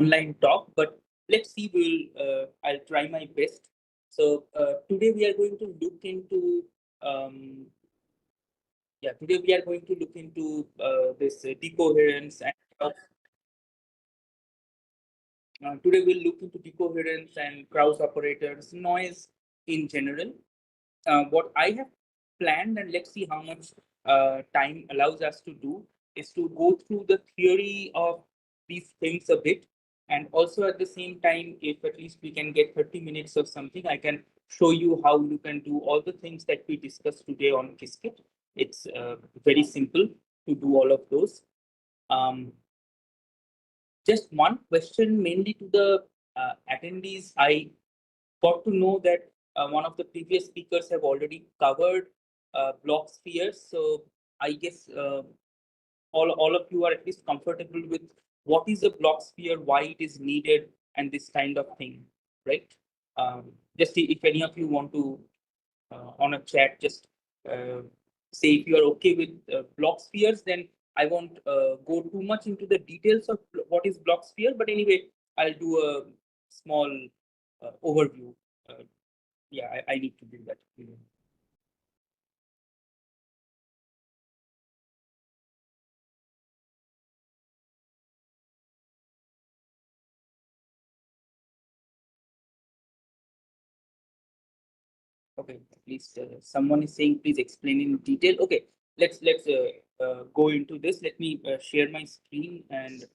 online talk, but let's see. I'll try my best. So today we are going to look into um, today we are going to look into this decoherence and today we'll look into decoherence and Krauss operators, noise in general. What I have planned, and let's see how much time allows us to do, is to go through the theory of these things a bit. And also at the same time, if at least we can get 30 minutes or something, I can show you how you can do all the things that we discussed today on Qiskit. It's very simple to do all of those. Um, just one question mainly to the attendees. I got to know that one of the previous speakers have already covered block spheres. So I guess all of you are at least comfortable with what is a block sphere, why it is needed, and this kind of thing, right? Just if any of you want to on a chat, just uh, say if you are okay with block spheres, then I won't go too much into the details of what is block sphere. But anyway, I'll do a small overview. Uh, yeah, I need to do that. Okay, at least someone is saying please explain in detail. Okay, let's go into this. Let me share my screen and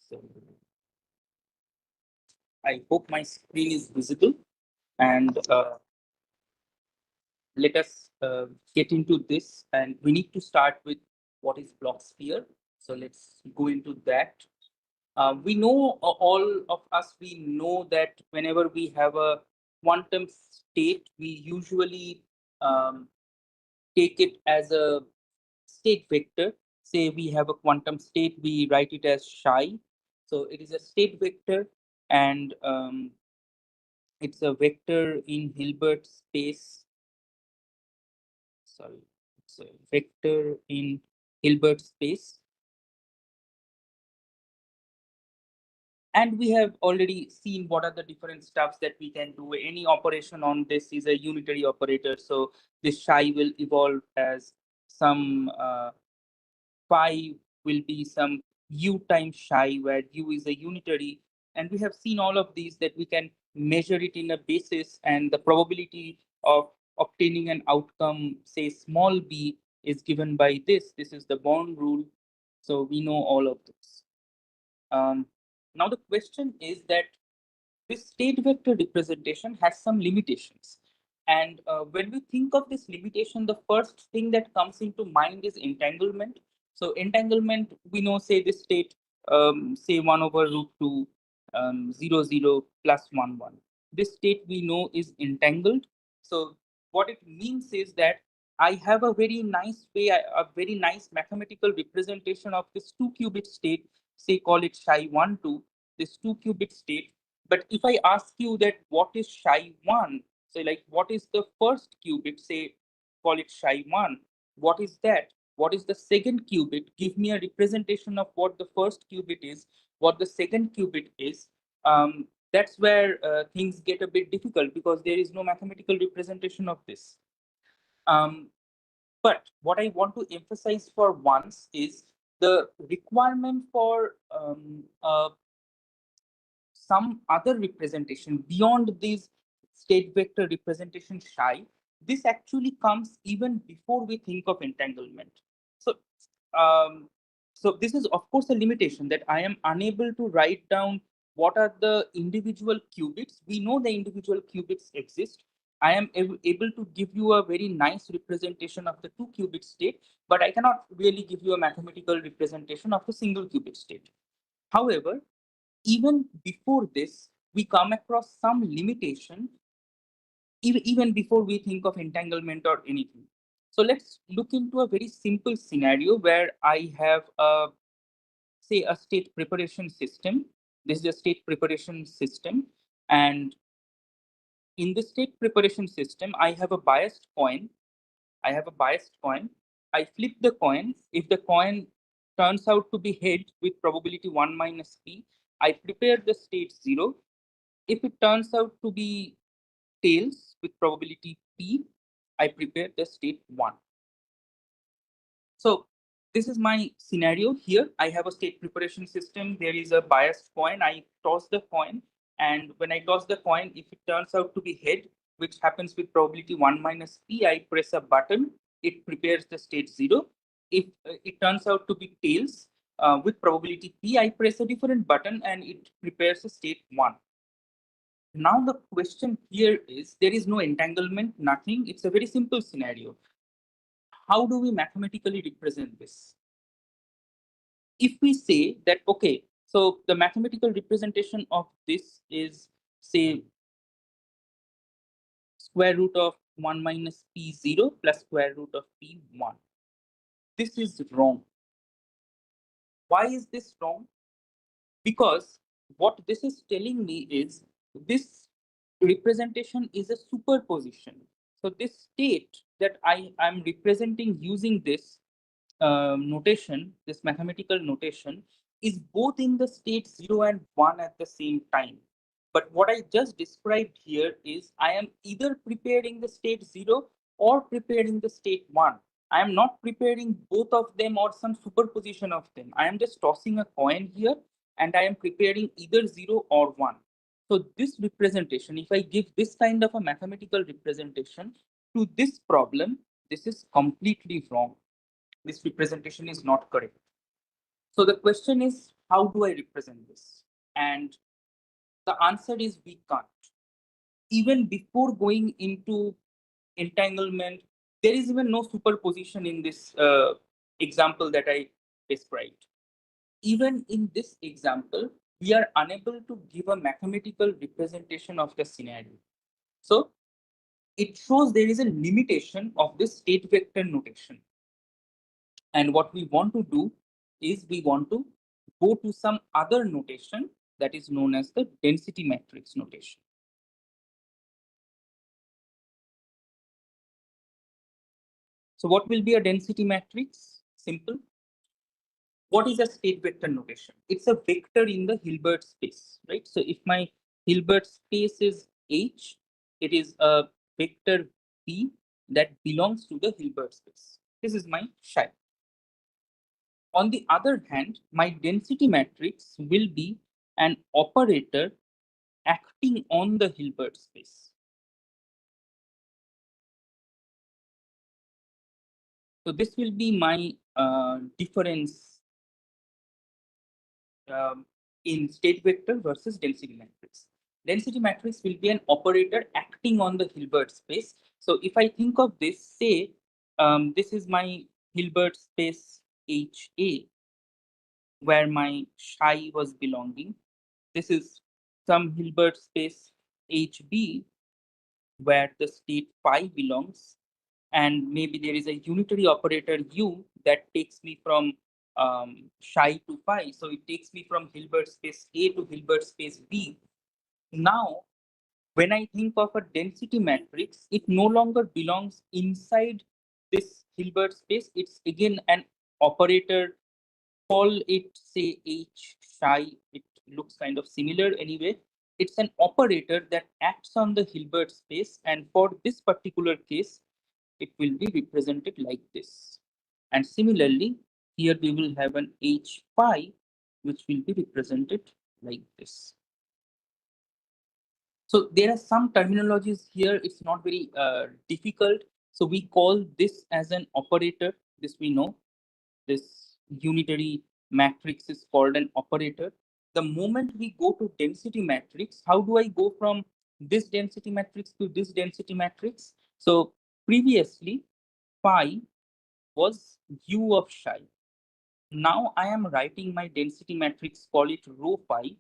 so I hope my screen is visible, and let us get into this. And we need to start with what is block sphere. So let's go into that. We know all of us. We know that whenever we have a quantum state, we usually um, take it as a state vector. Say we have a quantum state, we write it as psi. So it is a state vector, and it's a vector in Hilbert space. Sorry, it's a vector in Hilbert space. And we have already seen what are the different stuffs that we can do. Any operation on this is a unitary operator. So this psi will evolve as some phi will be some u times psi, where u is a unitary. And we have seen all of these that we can measure it in a basis, and the probability of obtaining an outcome, say small b, is given by this. This is the Born rule. So we know all of this. Now the question is that this state vector representation has some limitations. And when we think of this limitation, the first thing that comes into mind is entanglement. So entanglement, we know, say this state, say 1 over root 2, 0, 0 plus 1, 1. This state we know is entangled. So what it means is that I have a very nice way, a very nice mathematical representation of this 2-qubit state, say call it psi 1, 2, this 2-qubit state. But if I ask you that what is psi 1, say like what is the first qubit, say call it psi 1, what is that? What is the second qubit? Give me a representation of what the first qubit is, what the second qubit is. That's where things get a bit difficult because there is no mathematical representation of this. Um, but what I want to emphasize for once is the requirement for some other representation beyond these state vector representation psi. This actually comes even before we think of entanglement. So um, so this is of course a limitation, that I am unable to write down what are the individual qubits. We know the individual qubits exist. I am able to give you a very nice representation of the 2-qubit state, but I cannot really give you a mathematical representation of the single qubit state. However, even before this, we come across some limitation, even before we think of entanglement or anything. So let's look into a very simple scenario where I have a say a state preparation system. This is a state preparation system. And in the state preparation system, I have a biased coin. I flip the coin. If the coin turns out to be head with probability 1 minus p, I prepare the state 0. If it turns out to be tails with probability p, I prepare the state 1. So this is my scenario here. I have a state preparation system. There is a biased coin. I toss the coin. And when I toss the coin, if it turns out to be head, which happens with probability 1 minus p, I press a button. It prepares the state 0. If it turns out to be tails with probability p, I press a different button and it prepares a state 1. Now the question here is, there is no entanglement, nothing. It's a very simple scenario. How do we mathematically represent this? If we say that, okay, so the mathematical representation of this is, say, square root of 1 minus p0 plus square root of p1. This is wrong. Why is this wrong? Because what this is telling me is this representation is a superposition. So this state that I am representing using this notation, this mathematical notation, is both in the state 0 and 1 at the same time. But what I just described here is I am either preparing the state 0 or preparing the state 1. I am not preparing both of them or some superposition of them. I am just tossing a coin here and I am preparing either 0 or 1. So this representation, if I give this kind of a mathematical representation to this problem, this is completely wrong. This representation is not correct. So the question is, how do I represent this? And the answer is we can't. Even before going into entanglement, there is even no superposition in this example that I described. Even in this example, we are unable to give a mathematical representation of the scenario. So it shows there is a limitation of this state vector notation. And what we want to do is we want to go to some other notation that is known as the density matrix notation. So what will be a density matrix? Simple. What is a state vector notation? It's a vector in the Hilbert space, right? So if my Hilbert space is H, it is a vector P that belongs to the Hilbert space. This is my psi. On the other hand, my density matrix will be an operator acting on the Hilbert space. So this will be my difference in state vector versus density matrix. Density matrix will be an operator acting on the Hilbert space. So if I think of this, say, this is my Hilbert space HA, where my psi was belonging. This is some Hilbert space HB, where the state phi belongs. And maybe there is a unitary operator U that takes me from psi to phi. So it takes me from Hilbert space A to Hilbert space B. Now, when I think of a density matrix, it no longer belongs inside this Hilbert space. It's again an operator. Call it, say, H psi. It looks kind of similar anyway. It's an operator that acts on the Hilbert space. And for this particular case, it will be represented like this. And similarly, here we will have an H phi, which will be represented like this. So there are some terminologies here. It's not very difficult. So we call this as an operator. This we know. This unitary matrix is called an operator. The moment we go to density matrix, how do I go from this density matrix to this density matrix? So previously, phi was U of psi. Now I am writing my density matrix, call it rho phi.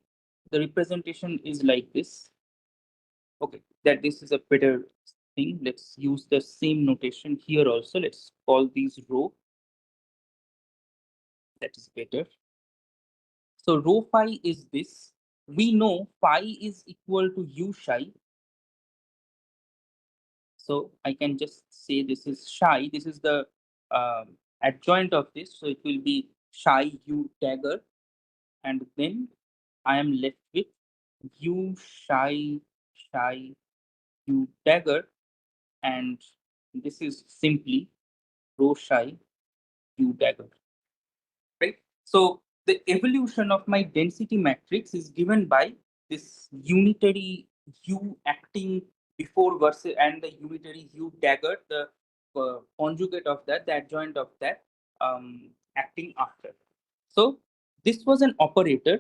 The representation is like this. Okay, that this is a better thing. Let's use the same notation here also. Let's call these rho. That is better. So rho phi is this. We know phi is equal to u psi. So I can just say this is psi. This is the adjoint of this. So it will be psi u dagger. And then I am left with u psi u dagger. And this is simply rho psi u dagger. Right? So the evolution of my density matrix is given by this unitary U acting before versus and the unitary U dagger, the conjugate of that, the adjoint of that, acting after. So this was an operator.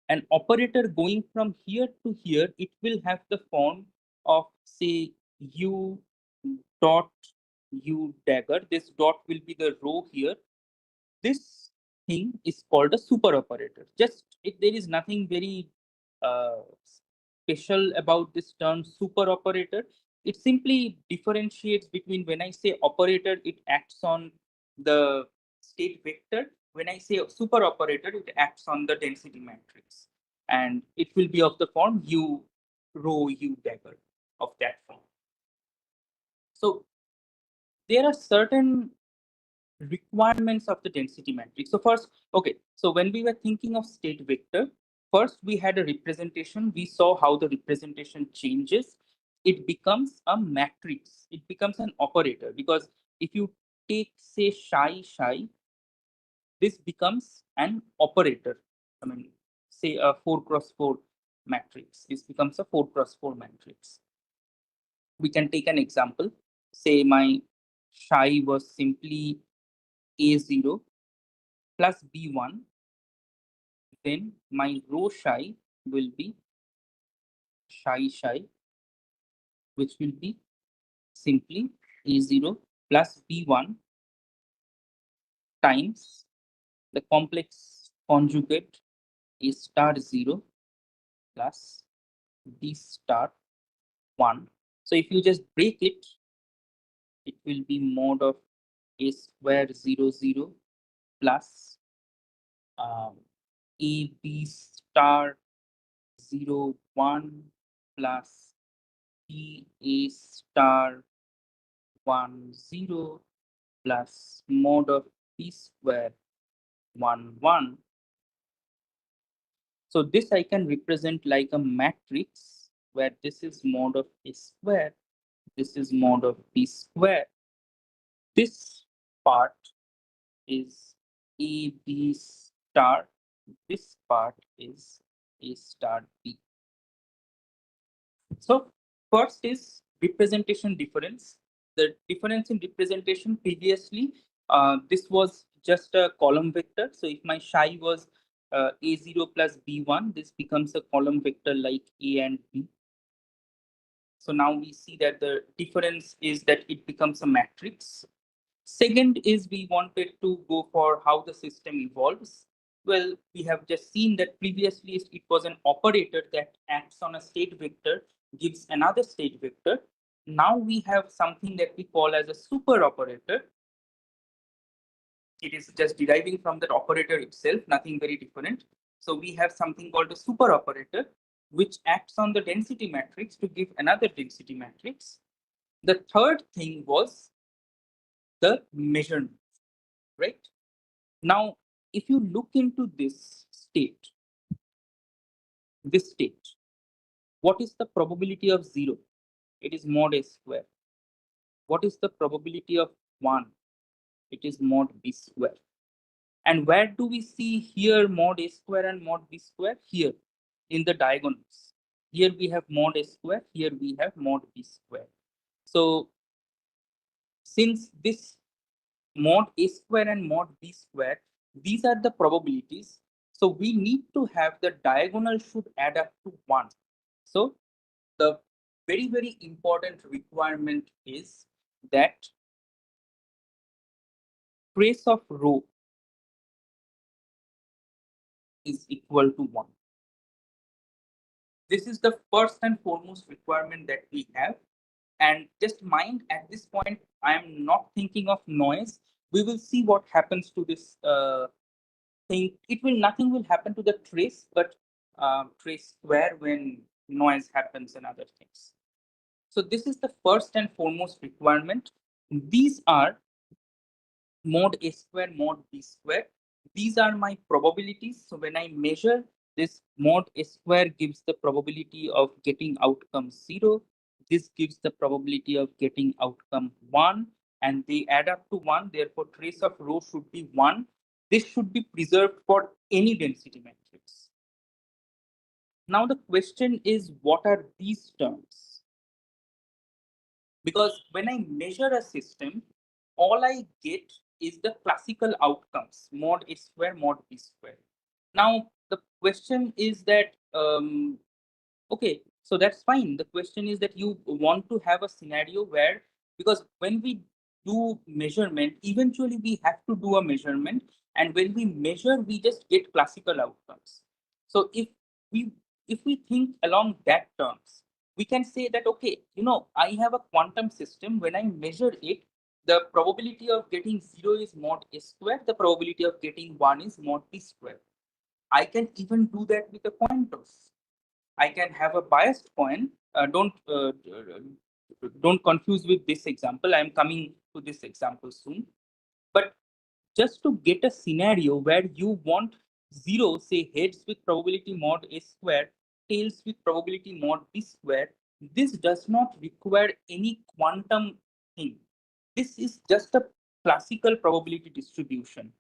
An operator going from here to here, it will have the form of say U dot U dagger. This dot will be the row here. This thing is called a super operator. Just there is nothing very special about this term super operator. It simply differentiates between when I say operator, it acts on the state vector. When I say super operator, it acts on the density matrix. And it will be of the form U rho U dagger of that form. So there are certain requirements of the density matrix. So first, okay, so when we were thinking of state vector, first we had a representation. We saw how the representation changes. It becomes a matrix. It becomes an operator because if you take say psi, this becomes an operator. I mean, say a 4x4 matrix. This becomes a 4x4 matrix. We can take an example. Say my psi was simply A0 plus B1, then my rho psi will be psi, which will be simply A0 plus B1 times the complex conjugate A star 0 plus B star 1. So if you just break it, it will be mod of A square 0 0 plus AB star 0 1 plus A star 1 0 plus mod of p square 1 1. So this I can represent like a matrix where this is mod of a square, this is mod of p square. This part is a b star, this part is a star b. So first is representation difference. The difference in representation previously, this was just a column vector. So if my psi was A0 plus B1, this becomes a column vector like A and B. So now we see that the difference is that it becomes a matrix. Second is we wanted to go for how the system evolves. Well, we have just seen that previously it was an operator that acts on a state vector, gives another state vector. Now we have something that we call as a super operator. It is just deriving from that operator itself, nothing very different. So we have something called a super operator, which acts on the density matrix to give another density matrix. The third thing was the measurement, right? Now, if you look into this state, what is the probability of 0? It is mod A square. What is the probability of 1? It is mod B square. And where do we see here mod A square and mod B square? Here, in the diagonals. Here we have mod A square, here we have mod B square. So, since this mod A square and mod B square, these are the probabilities. So we need to have the diagonal should add up to 1. So the very, very important requirement is that trace of rho is equal to 1. This is the first and foremost requirement that we have. And just mind at this point, I am not thinking of noise. We will see what happens to this think nothing will happen to the trace, but trace square when noise happens and other things. So this is the first and foremost requirement. These are mod A square, mod B square. These are my probabilities. So when I measure this, mod A square gives the probability of getting outcome 0. This gives the probability of getting outcome 1, and they add up to 1. Therefore, trace of rho should be 1. This should be preserved for any density matrix. Now the question is, what are these terms? Because when I measure a system, all I get is the classical outcomes, mod A square, mod B square. Now, the question is that, okay, so that's fine. The question is that you want to have a scenario where, because when we do measurement, eventually we have to do a measurement. And when we measure, we just get classical outcomes. So we if we think along that terms, we can say that, okay, I have a quantum system. When I measure it, the probability of getting 0 is mod A square. The probability of getting 1 is mod B square. I can even do that with a coin toss. I can have a biased coin. Don't confuse with this example. I am coming to this example soon. But just to get a scenario where you want 0, say heads with probability mod A square, tails with probability mod B square, this does not require any quantum thing. This is just a classical probability distribution.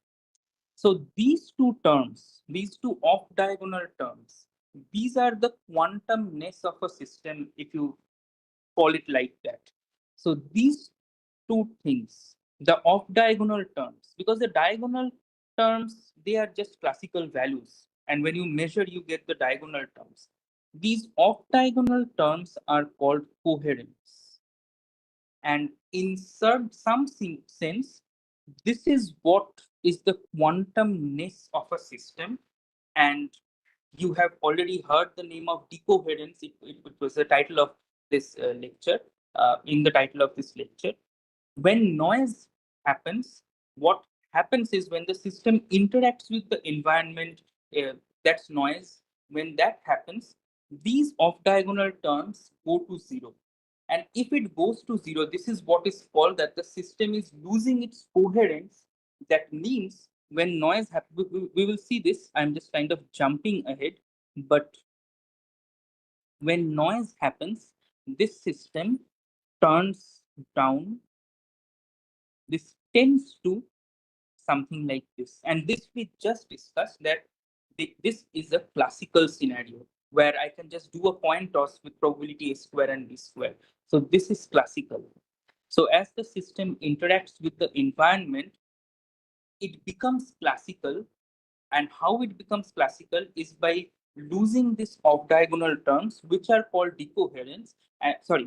So these two terms, these two off-diagonal terms, these are the quantumness of a system, if you call it like that. So these two things, the off-diagonal terms, because the diagonal terms, they are just classical values. And when you measure, you get the diagonal terms. These off-diagonal terms are called coherence. And in some sense, this is what is the quantumness of a system. And you have already heard the name of decoherence. It was the title of this lecture, in the title of this lecture. When noise happens, what happens is when the system interacts with the environment, that's noise. When that happens, these off-diagonal terms go to 0. And if it goes to 0, this is what is called that the system is losing its coherence. That means when noise happens, we will see this. I'm just kind of jumping ahead. But when noise happens, this system turns down. This tends to something like this. And this we just discussed that this is a classical scenario where I can just do a coin toss with probability A square and B square. So this is classical. So as the system interacts with the environment, it becomes classical. And how it becomes classical is by losing this off-diagonal terms, which are called decoherence,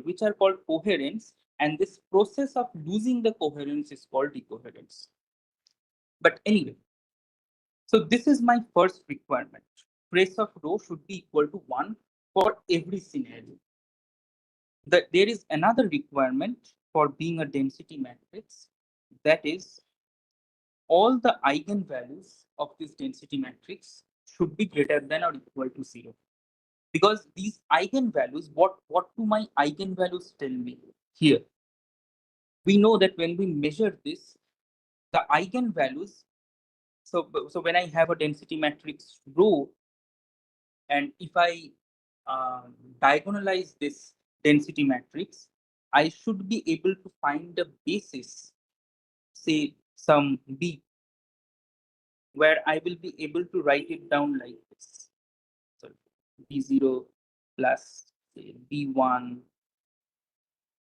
which are called coherence. And this process of losing the coherence is called decoherence. But anyway, so this is my first requirement. Trace of rho should be equal to 1 for every scenario. There is another requirement for being a density matrix, that is, all the eigenvalues of this density matrix should be greater than or equal to 0. Because these eigenvalues, what do my eigenvalues tell me here? We know that when we measure this, the eigenvalues, so when I have a density matrix rho, and if I diagonalize this density matrix, I should be able to find a basis, say some B, where I will be able to write it down like this. So B0 plus say B1,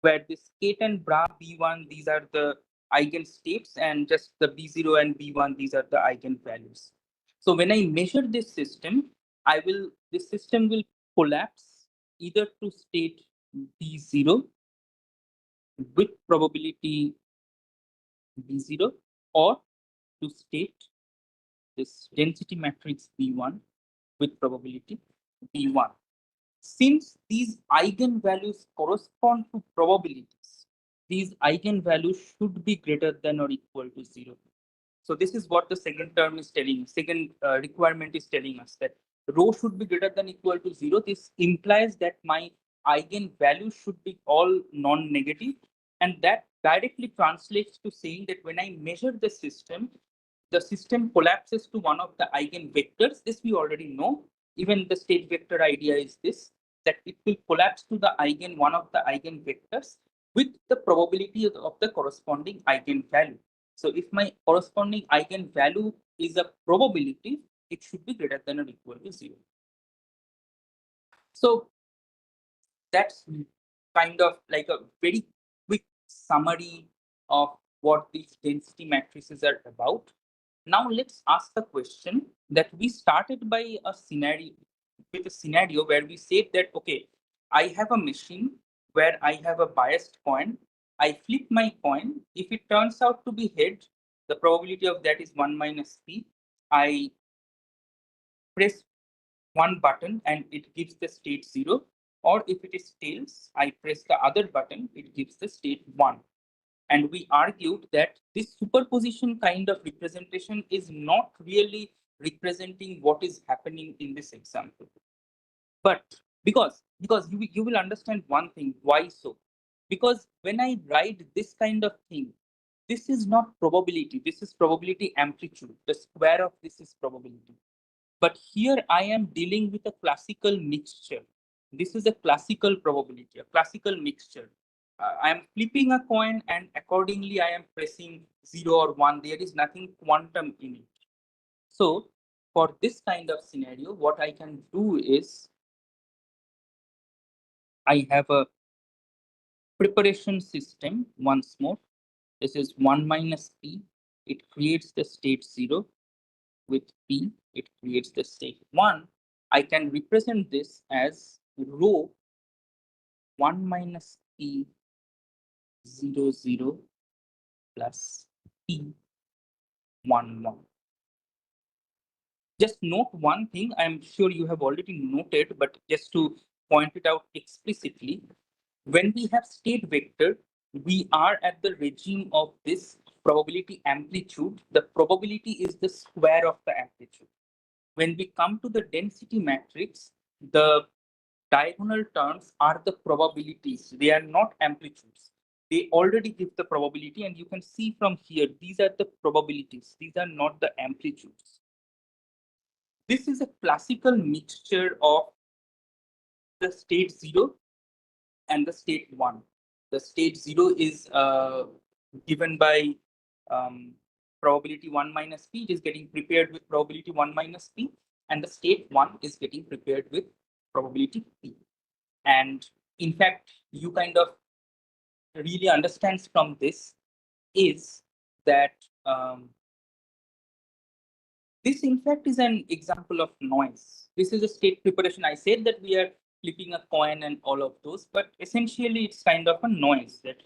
where this Kate and Bra B1, these are the eigenstates, and just the B0 and B1, these are the eigenvalues. So when I measure this system, this system will collapse either to state B0 with probability B0, or to state this density matrix B1 with probability B1. Since these eigenvalues correspond to probabilities, these eigenvalues should be greater than or equal to 0. So this is what the second term is telling, second requirement is telling us, that rho should be greater than equal to 0. This implies that my eigenvalue should be all non-negative. And that directly translates to saying that when I measure the system collapses to one of the eigenvectors. This we already know. Even the state vector idea is this, that it will collapse to the one of the eigenvectors with the probability of the corresponding eigenvalue. So if my corresponding eigenvalue is a probability, it should be greater than or equal to 0. So that's kind of like a very quick summary of what these density matrices are about. Now let's ask the question that we started by a scenario where we said that, okay, I have a machine where I have a biased coin. I flip my coin. If it turns out to be head, the probability of that is 1 minus p. I press one button and it gives the state 0. Or if it is tails, I press the other button, it gives the state 1. And we argued that this superposition kind of representation is not really representing what is happening in this example. But because you will understand one thing, why so? Because when I write this kind of thing, this is not probability, this is probability amplitude. The square of this is probability. But here I am dealing with a classical mixture. This is a classical probability, a classical mixture. I am flipping a coin and accordingly I am pressing 0 or 1. There is nothing quantum in it. So for this kind of scenario, what I can do is I have a preparation system once more. This is 1 minus p. It creates the state 0. With p, it creates the state 1. I can represent this as rho 1 minus p 0 0 plus p 1 1. Just note one thing, I'm sure you have already noted, but just to point it out explicitly, when we have state vector, we are at the regime of this probability amplitude. The probability is the square of the amplitude. When we come to the density matrix, the diagonal terms are the probabilities. They are not amplitudes. They already give the probability, and you can see from here, these are the probabilities. These are not the amplitudes. This is a classical mixture of the state 0 and the state 1. The state 0 is given by probability 1 minus p. It is getting prepared with probability 1 minus p. And the state 1 is getting prepared with probability p. And in fact, you kind of really understands from this is that this in fact is an example of noise. This is a state preparation. I said that we are flipping a coin and all of those, but essentially it's kind of a noise that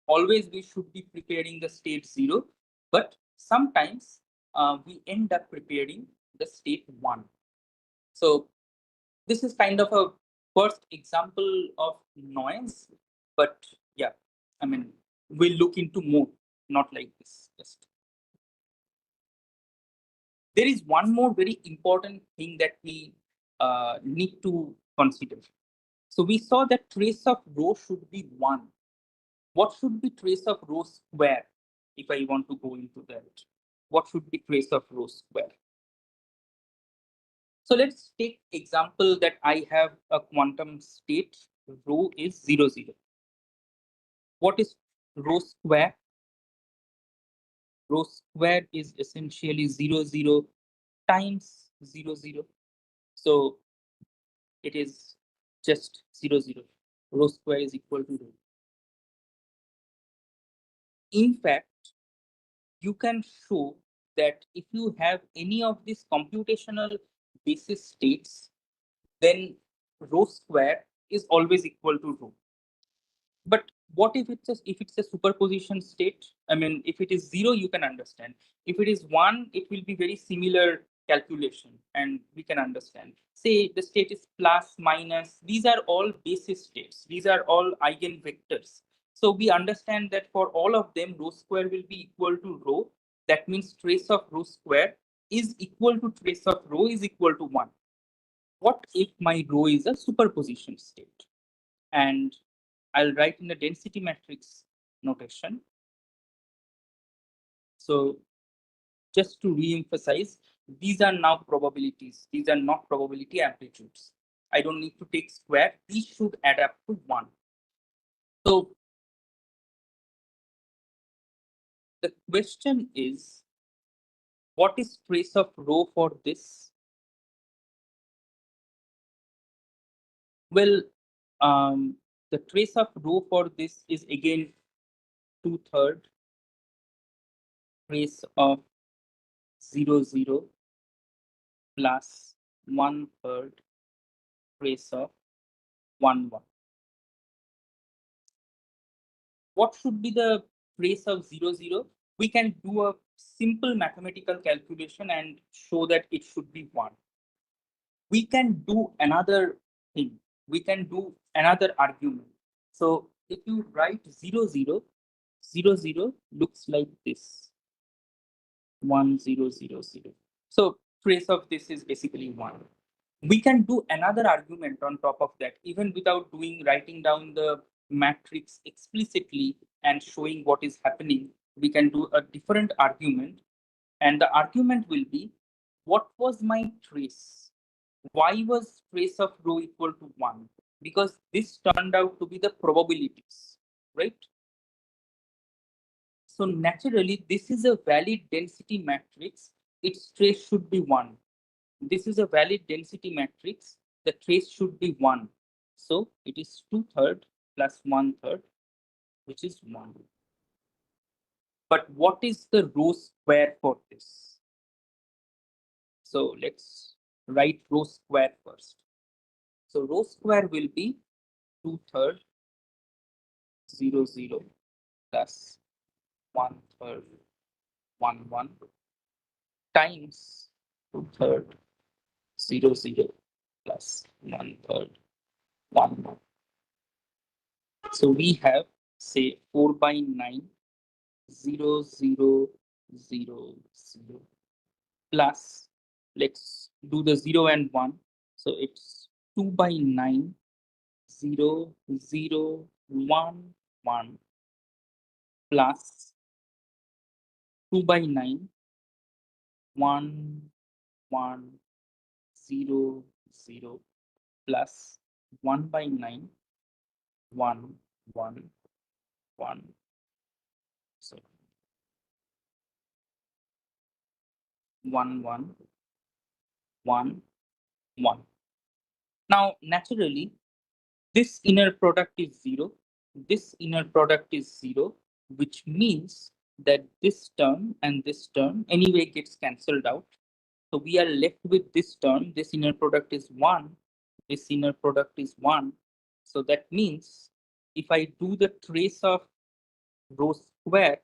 always we should be preparing the state 0, but sometimes we end up preparing the state 1. So this is kind of a first example of noise, but yeah, I mean, we'll look into more, not like this. Just there is one more very important thing that we need to consider. So we saw that trace of rho should be 1. What should be trace of rho square? If I want to go into that, what should be trace of rho square? So let's take example that I have a quantum state, rho is 0 0. What is rho square? Rho square is essentially 0 0 times 0 0. So it is just 0 0. Rho square is equal to rho. In fact, you can show that if you have any of these computational basis states, then rho square is always equal to rho. But what if it's a superposition state? I mean, if it is 0, you can understand. If it is 1, it will be very similar calculation, and we can understand. Say the state is plus, minus. These are all basis states. These are all eigenvectors. So we understand that for all of them, rho square will be equal to rho. That means trace of row square is equal to trace of row is equal to 1. What if my row is a superposition state? And I'll write in the density matrix notation. So just to re-emphasize, these are now probabilities. These are not probability amplitudes. I don't need to take square. These should add up to 1. So the question is, what is trace of row for this? Well, the trace of row for this is again 2/3 trace of 0, 0 plus 1/3 trace of 1, 1. What should be the trace of 0, 0? We can do a simple mathematical calculation and show that it should be 1. We can do another thing. We can do another argument. So if you write 0, 0, 0, 0 looks like this. 1, 0, 0, 0. So trace of this is basically 1. We can do another argument on top of that, even without writing down the matrix explicitly and showing what is happening. We can do a different argument, and the argument will be, what was my trace? Why was trace of row equal to 1? Because this turned out to be the probabilities, right? So naturally, this is a valid density matrix. Its trace should be 1. This is a valid density matrix. The trace should be 1. So it is 2/3 plus 1/3, which is 1. But what is the row square for this? So let's write row square first. So row square will be 2/3 0, 0 plus 1/3 1, 1 times 2/3 0, 0 plus 1/3 1, 1. So we have, say, 4/9 0, 0, 0, 0 plus, let's do the 0 and 1. So it's 2/9 0, 0, 1, 1 plus 2/9 1, 1, 0, 0 plus 1/9 1, 1, 1. So 1, 1, 1, 1. Now, naturally, this inner product is 0. This inner product is 0, which means that this term and this term anyway gets cancelled out. So we are left with this term. This inner product is 1. This inner product is 1. So that means if I do the trace of row square,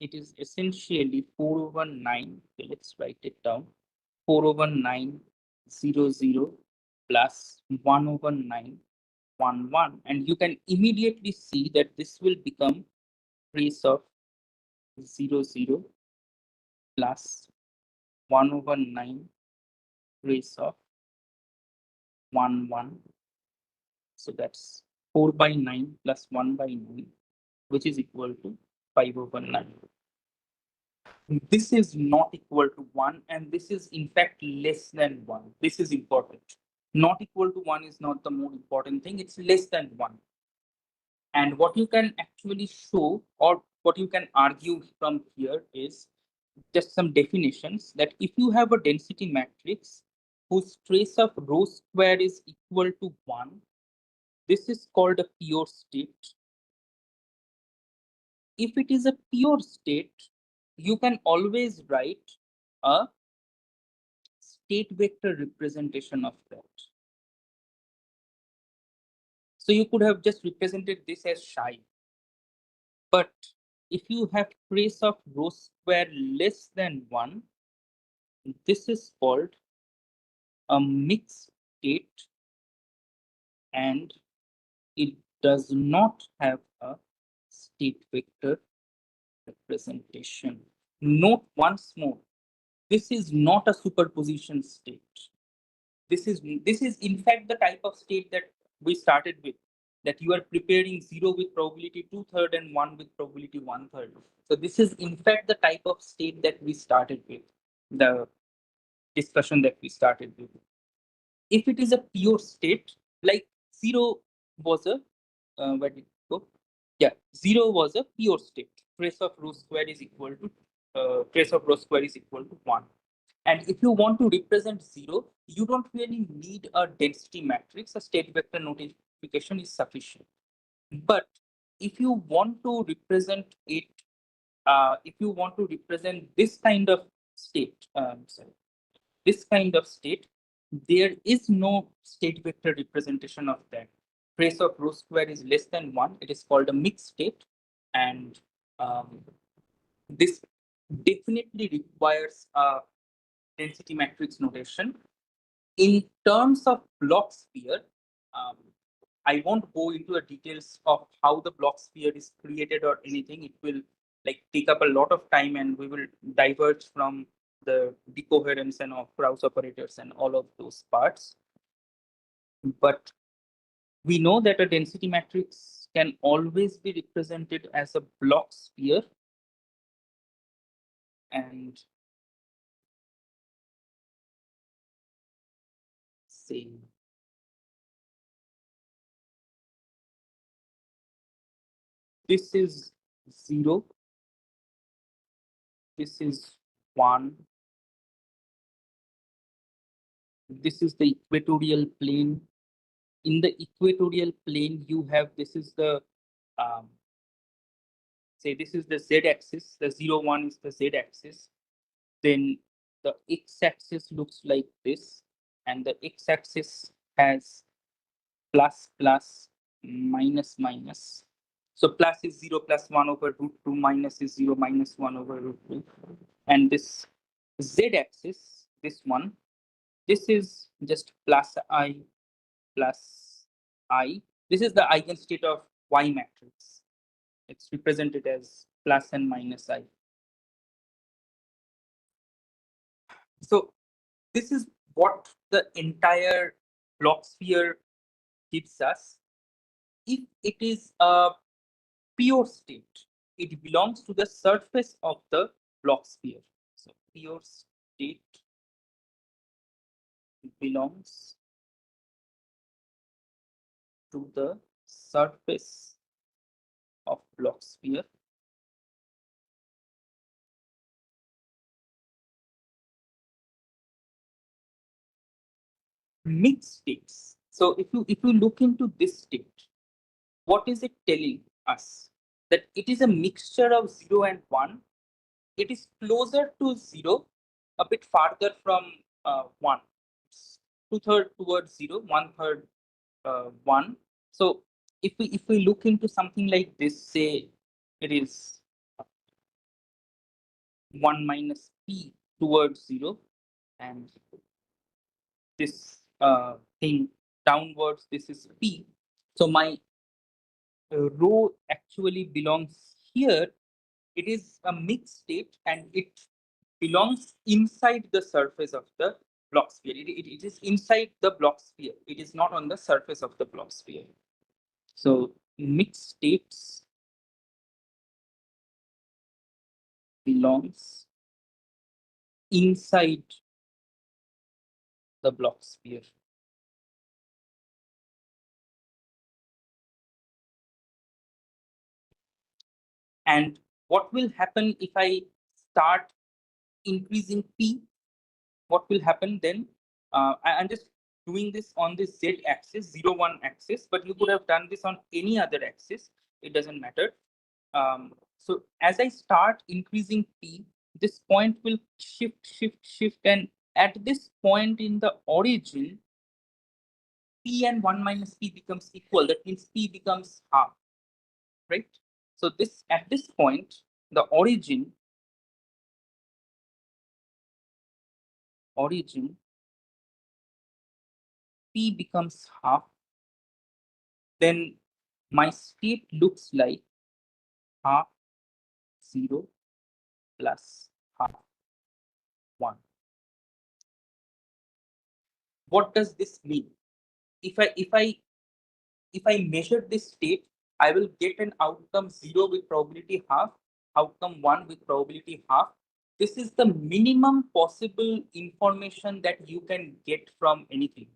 it is essentially 4/9. Okay, let's write it down. 4/9 0, 0 plus 1/9 1, 1. And you can immediately see that this will become trace of 0, 0 plus 1/9 trace of 1, 1. So that's 4/9 plus 1/9, which is equal to 5/9. This is not equal to 1, and this is in fact less than 1. This is important. Not equal to 1 is not the more important thing. It's less than 1. And what you can actually show, or what you can argue from here, is just some definitions that if you have a density matrix whose trace of row square is equal to 1, this is called a pure state. If it is a pure state, you can always write a state vector representation of that. So you could have just represented this as psi. But if you have trace of row square less than 1, this is called a mixed state, and it does not have a state vector representation. Note once more, this is not a superposition state. This is in fact the type of state that we started with, that you are preparing 0 with probability 2/3 and 1 with probability 1/3. So this is in fact the type of state that we started with, the discussion that we started with. If it is a pure state, like 0 was a where did it go? Yeah, 0 was a pure state. Trace of rho square is equal to trace of rho square is equal to 1. And if you want to represent 0, you don't really need a density matrix. A state vector notification is sufficient. But if you want to represent it, if you want to represent this kind of state, this kind of state, there is no state vector representation of that. Trace of rho square is less than 1. It is called a mixed state. And this definitely requires a density matrix notation. In terms of Bloch sphere, um, I won't go into the details of how the Bloch sphere is created or anything. It will like take up a lot of time, and we will diverge from the decoherence and of Krauss operators and all of those parts. But we know that a density matrix can always be represented as a Bloch sphere, and say this is 0, this is 1, this is the equatorial plane. In the equatorial plane, you have, this is the, say this is the z-axis, the 0, 1 is the z-axis. Then the x-axis looks like this, and the x-axis has plus, plus, minus, minus. So plus is 0 plus 1 over root 2, minus is 0 minus 1 over root 2. And this z-axis, this one, this is just plus I plus I. This is the eigenstate of Y matrix. It's represented as plus and minus I. So this is what the entire Bloch sphere gives us. If it is a pure state, it belongs to the surface of the Bloch sphere. So pure state belongs to the surface of Bloch sphere. Mixed states. So if you look into this state, what is it telling us? That it is a mixture of 0 and 1. It is closer to 0, a bit farther from 1. It's 2/3 towards 0, 1/3 1. So if we look into something like this, say it is 1 minus p towards 0, and this thing downwards, this is p. So my rho actually belongs here. It is a mixed state, and it belongs inside the surface of the Bloch sphere. It is inside the Bloch sphere. It is not on the surface of the Bloch sphere. So mixed states belongs inside the Bloch sphere. And what will happen if I start increasing p? What will happen then? I'm just doing this on the z-axis, 0, 1 axis, but you could have done this on any other axis. It doesn't matter. So as I start increasing p, this point will shift, shift, shift, and at this point in the origin, p and 1 minus p becomes equal. That means p becomes half, right? So this at this point, the origin p becomes half. Then my state looks like half 0 plus half 1. What does this mean? If I measure this state, I will get an outcome 0 with probability half, outcome 1 with probability half. This is the minimum possible information that you can get from anything.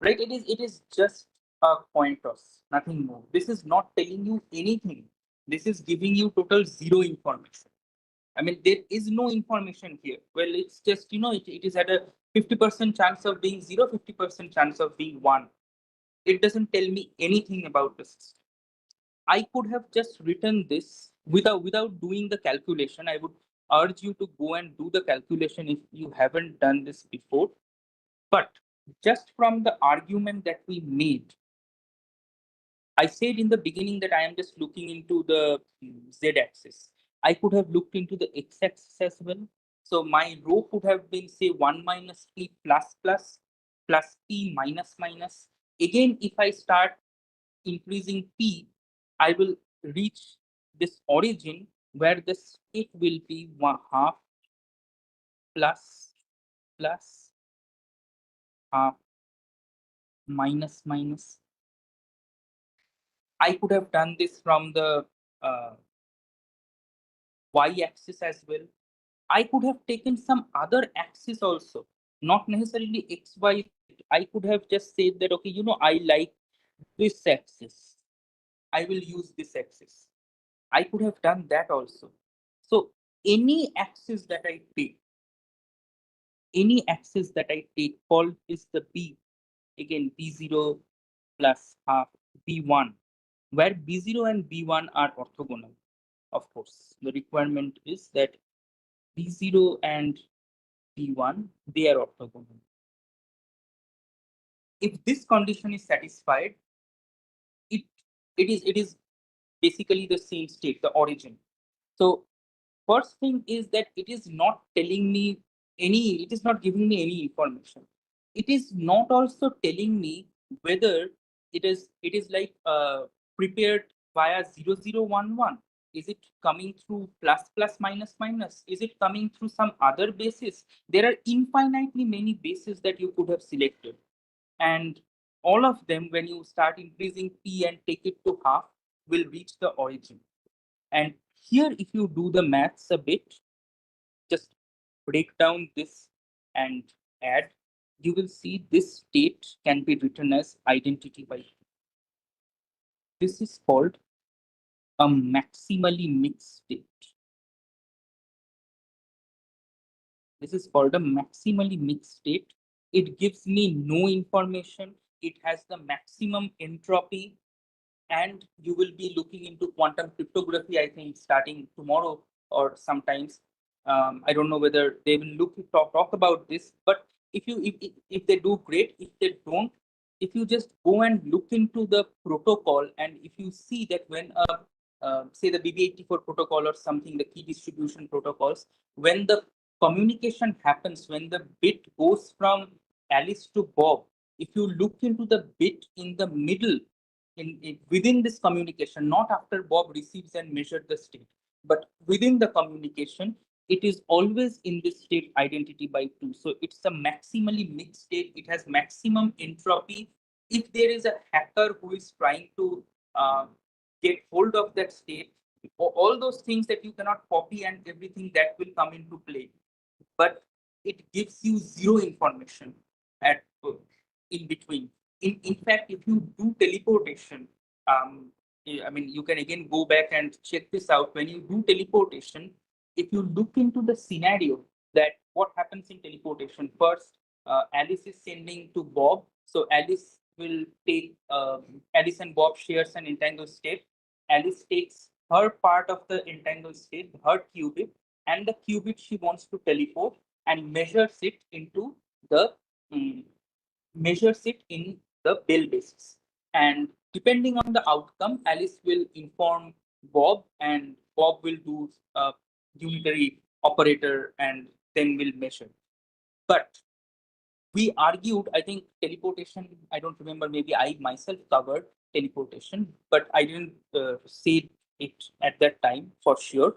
Right? It is just a coin toss, nothing more. This is not telling you anything. This is giving you total 0 information. I mean, there is no information here. Well, it's just, it is at a 50% chance of being 0, 50% chance of being 1. It doesn't tell me anything about the system. I could have just written this without doing the calculation. I would urge you to go and do the calculation if you haven't done this before. But just from the argument that we made, I said in the beginning that I am just looking into the z-axis. I could have looked into the x-axis as well. So my rho could have been, say, 1 minus p plus plus plus p minus minus. Again, if I start increasing p, I will reach this origin where the state will be 1/2 plus plus half minus minus. I could have done this from the y-axis as well. I could have taken some other axis also, not necessarily x, y. I could have just said that, okay, I like this axis. I will use this axis. I could have done that also. So any axis that I take, called is the b, again b0 plus half b1, where b0 and b1 are orthogonal. Of course, the requirement is that b0 and b1, they are orthogonal. If this condition is satisfied, it is basically the same state, the origin. So first thing is that it is not telling me it is not giving me any information. It is not also telling me whether it is like prepared via 0011. Is it coming through plus plus minus minus? Is it coming through some other basis? There are infinitely many bases that you could have selected. And all of them, when you start increasing p and take it to half, will reach the origin. And here, if you do the maths a bit, just break down this and add, you will see this state can be written as identity by 2. This is called a maximally mixed state. This is called a maximally mixed state. It gives me no information. It has the maximum entropy, and you will be looking into quantum cryptography, I think, starting tomorrow or sometimes. I don't know whether they will talk about this, but if they do, great. If they don't, if you just go and look into the protocol, and if you see that when say the BB84 protocol or something, the key distribution protocols, when the communication happens, when the bit goes from Alice to Bob, if you look into the bit in the middle, within this communication, not after Bob receives and measured the state, but within the communication, it is always in this state identity by 2. So it's a maximally mixed state. It has maximum entropy. If there is a hacker who is trying to get hold of that state, all those things that you cannot copy and everything, that will come into play. But it gives you 0 information at in between. In fact, if you do teleportation, I mean, you can again go back and check this out. When you do teleportation, if you look into the scenario, that what happens in teleportation, first, Alice is sending to Bob. So Alice will take, Alice and Bob shares an entangled state. Alice takes her part of the entangled state, her qubit, and the qubit she wants to teleport, and measures it into the measures it in the Bell basis. And depending on the outcome, Alice will inform Bob, and Bob will do a unitary operator and then will measure. But we argued, I think teleportation, I don't remember, maybe I myself covered teleportation, but I didn't say it at that time for sure.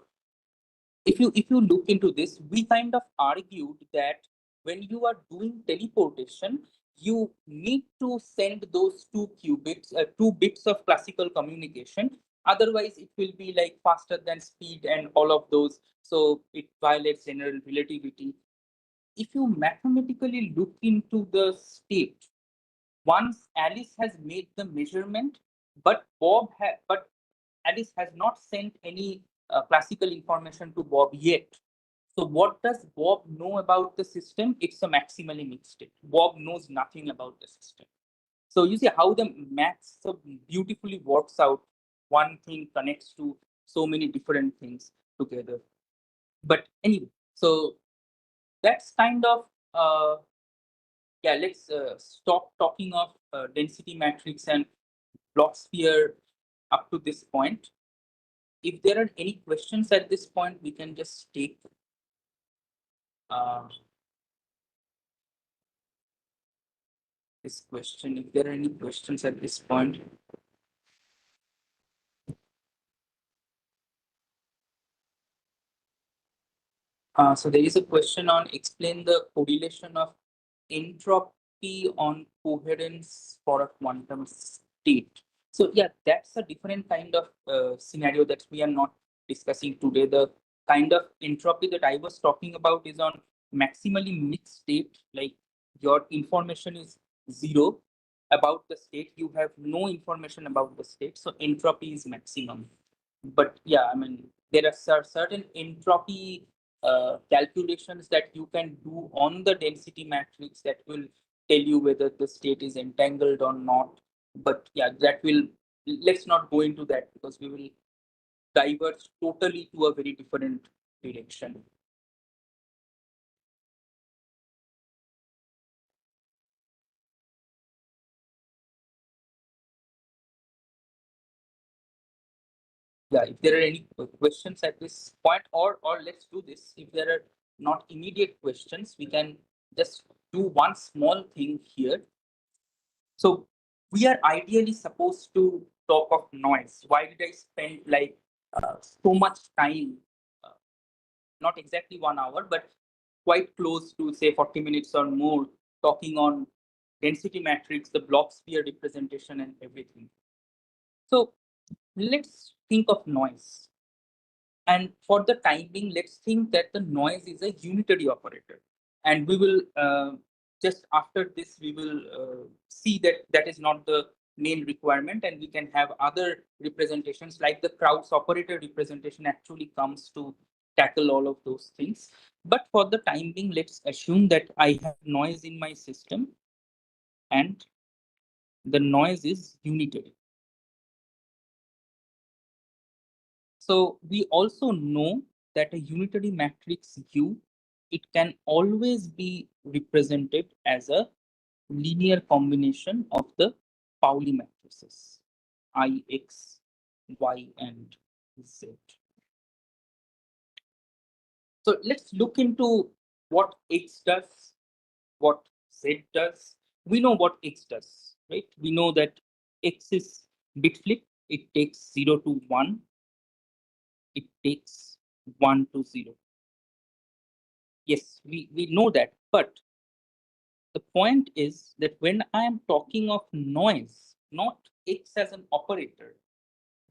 If you look into this, we kind of argued that when you are doing teleportation, you need to send those two bits of classical communication. Otherwise, it will be like faster than speed and all of those. So it violates general relativity. If you mathematically look into the state, once Alice has made the measurement, but Alice has not sent any classical information to Bob yet. So what does Bob know about the system? It's a maximally mixed state. Bob knows nothing about the system. So you see how the maths so beautifully works out. One thing connects to so many different things together. But anyway, so that's kind of yeah. Let's stop talking of density matrix and block sphere up to this point. If there are any questions at this point, we can just take this question. If there are any questions at this point. So there is a question on explain the correlation of entropy on coherence for a quantum state. So yeah, that's a different kind of scenario that we are not discussing today. The kind of entropy that I was talking about is on maximally mixed state, like your information is zero about the state, you have no information about the state, so entropy is maximum. But yeah, I mean, there are certain entropy calculations that you can do on the density matrix that will tell you whether the state is entangled or not. But yeah, that will, let's not go into that because we will diverge totally to a very different direction. Yeah, if there are any questions at this point, or let's do this. If there are not immediate questions, we can just do one small thing here. So we are ideally supposed to talk of noise. Why did I spend like so much time? Uh, Not exactly 1 hour, but quite close to say 40 minutes or more, talking on density matrix, the block sphere representation, and everything. So let's think of noise. And for the time being, let's think that the noise is a unitary operator. And we will, just after this, we will see that that is not the main requirement. And we can have other representations like the Krauss operator representation actually comes to tackle all of those things. But for the time being, let's assume that I have noise in my system and the noise is unitary. So we also know that a unitary matrix U, it can always be represented as a linear combination of the Pauli matrices I, X, Y, and Z. So let's look into what X does, what Z does. We know what X does, right? We know that X is bit flip. It takes 0 to 1. It takes 1 to 0. Yes, we know that. But the point is that when I am talking of noise, not X as an operator,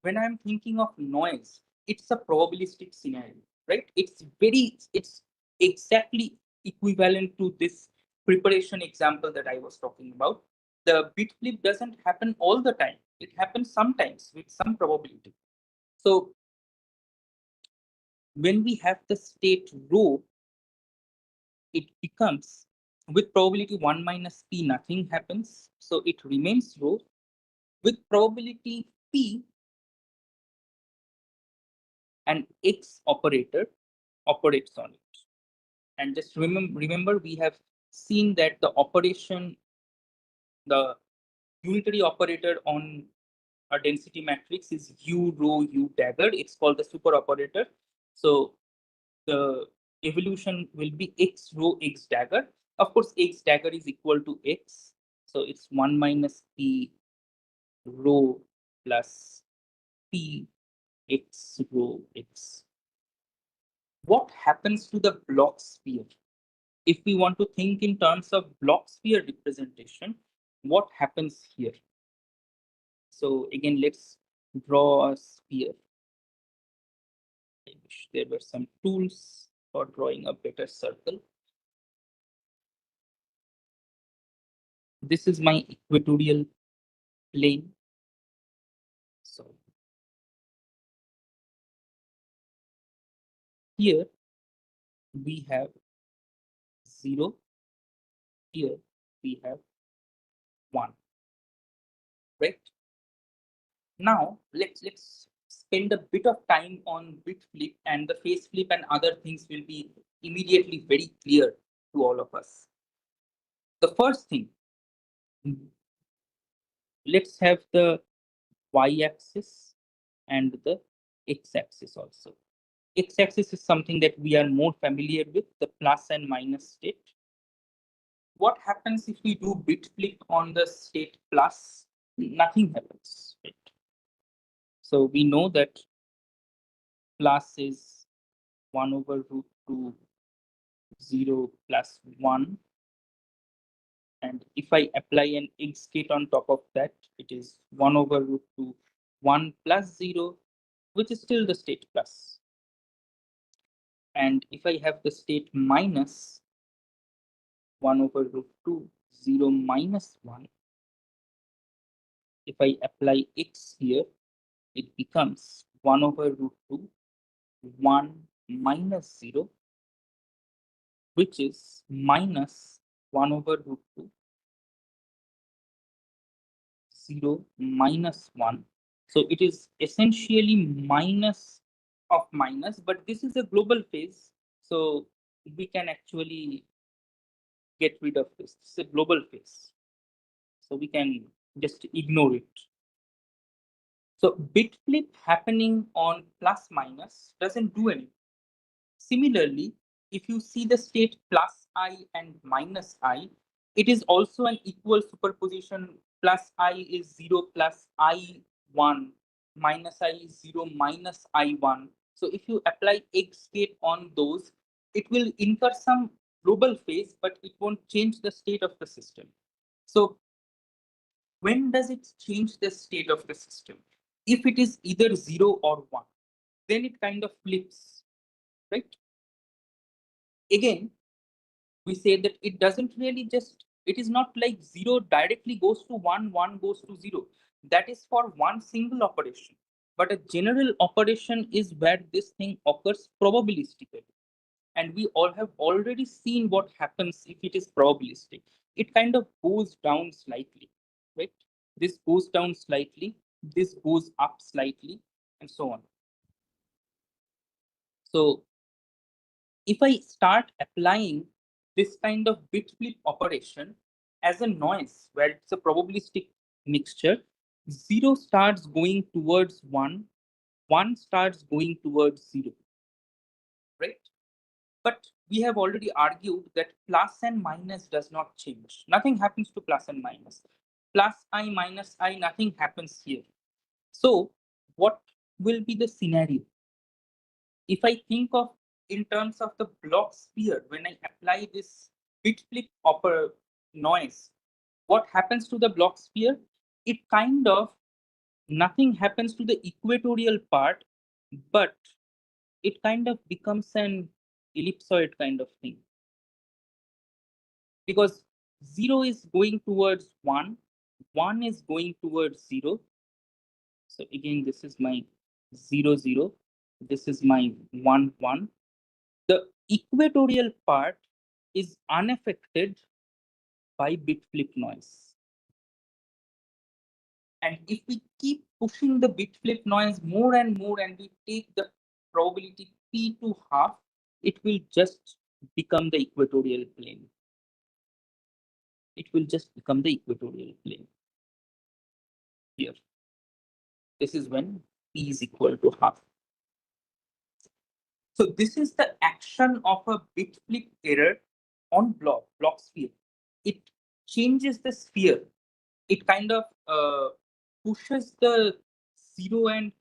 when I'm thinking of noise, it's a probabilistic scenario, right? It's exactly equivalent to this preparation example that I was talking about. The bit flip doesn't happen all the time. It happens sometimes with some probability. So when we have the state rho, it becomes with probability 1 minus p, nothing happens. So it remains rho. With probability p, an X operator operates on it. And just remember, we have seen that the operation, the unitary operator on a density matrix is U rho U dagger. It's called the super operator. So the evolution will be X rho X dagger. Of course, X dagger is equal to X. So it's 1 minus P rho plus P X row X. What happens to the block sphere? If we want to think in terms of block sphere representation, what happens here? So again, let's draw a sphere. I wish there were some tools for drawing a better circle. This is my equatorial plane. So here we have 0, here we have 1, right? Now let's spend a bit of time on bit flip, and the phase flip and other things will be immediately very clear to all of us. The first thing, let's have the y-axis and the x-axis also. X-axis is something that we are more familiar with, the plus and minus state. What happens if we do bit flip on the state plus? Nothing happens, right? So we know that plus is 1 over root 2, 0 plus 1. And if I apply an x gate on top of that, it is 1 over root 2, 1 plus 0, which is still the state plus. And if I have the state minus 1 over root 2, 0 minus 1, if I apply x here, it becomes 1 over root 2, 1 minus 0, which is minus 1 over root 2, 0 minus 1. So it is essentially minus of minus, but this is a global phase. So we can actually get rid of this. It's a global phase. So we can just ignore it. So bit flip happening on plus minus doesn't do anything. Similarly, if you see the state plus I and minus I, it is also an equal superposition. Plus I is 0 plus I1, minus I is 0 minus I1. So if you apply X gate on those, it will incur some global phase, but it won't change the state of the system. So when does it change the state of the system? If it is either 0 or 1, then it kind of flips, right? Again, we say that it doesn't really just, it is not like 0 directly goes to 1, 1 goes to 0. That is for one single operation. But a general operation is where this thing occurs probabilistically. And we all have already seen what happens if it is probabilistic. It kind of goes down slightly, right? This goes down slightly, this goes up slightly, and so on. So if I start applying this kind of bit flip operation as a noise where it's a probabilistic mixture, 0 starts going towards 1, 1 starts going towards 0, right? But we have already argued that plus and minus does not change. Nothing happens to plus and minus. Plus I minus I, nothing happens here. So what will be the scenario? If I think of in terms of the block sphere, when I apply this bit flip noise, what happens to the block sphere? It kind of, nothing happens to the equatorial part, but it kind of becomes an ellipsoid kind of thing. Because 0 is going towards 1, 1 is going towards 0. So again, this is my 0, 0. This is my 1, 1. The equatorial part is unaffected by bit flip noise. And if we keep pushing the bit flip noise more and more, and we take the probability p to half, it will just become the equatorial plane. It will just become the equatorial plane here. This is when p is equal to half. So this is the action of a bit flip error on block sphere. It changes the sphere. It kind of pushes the 0 and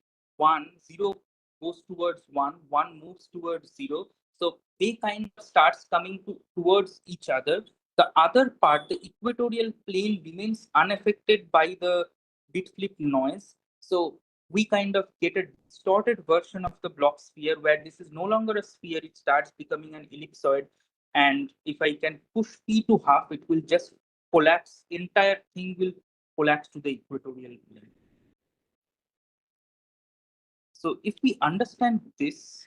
0 goes towards 1 moves towards 0. So they kind of starts coming towards each other. The other part, the equatorial plane, remains unaffected by the bit flip noise. So we kind of get a distorted version of the block sphere where this is no longer a sphere, it starts becoming an ellipsoid. And if I can push P to half, it will just collapse, entire thing will collapse to the equatorial plane. So if we understand this,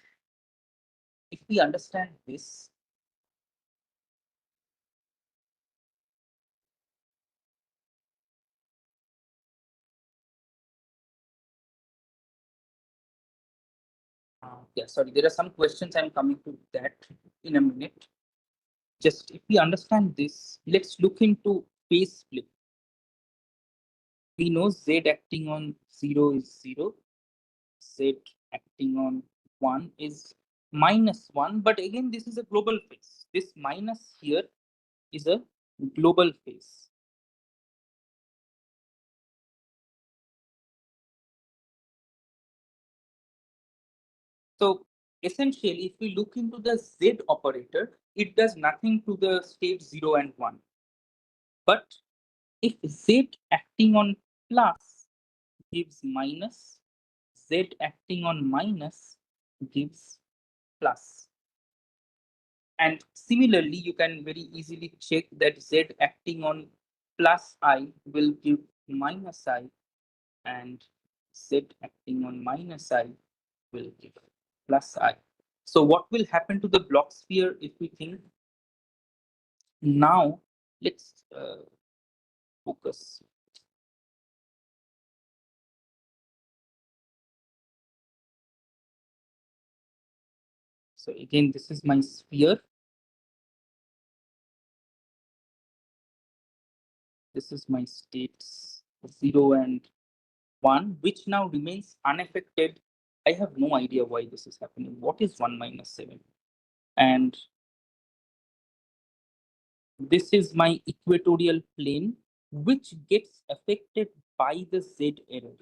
yeah, sorry, there are some questions. I'm coming to that in a minute. Just if we understand this, let's look into phase split. We know Z acting on 0 is 0. Z acting on 1 is -1. But again, this is a global phase. This minus here is a global phase. So essentially, if we look into the Z operator, it does nothing to the state 0 and 1. But if Z acting on plus gives minus, Z acting on minus gives plus. And similarly, you can very easily check that Z acting on plus I will give minus I, and Z acting on minus I will give plus I. So what will happen to the block sphere if we think? Now, let's focus. So again, this is my sphere. This is my states 0 and 1, which now remains unaffected. I have no idea why this is happening. What is 1 minus 7? And this is my equatorial plane, which gets affected by the Z error.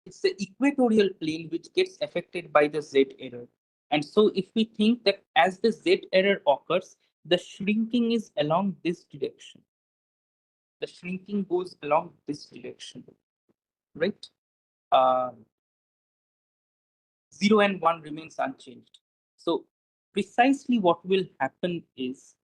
It's the equatorial plane which gets affected by the Z error. And so if we think that as the Z error occurs, the shrinking is along this direction. The shrinking goes along this direction, right? 0 and 1 remains unchanged. So precisely what will happen is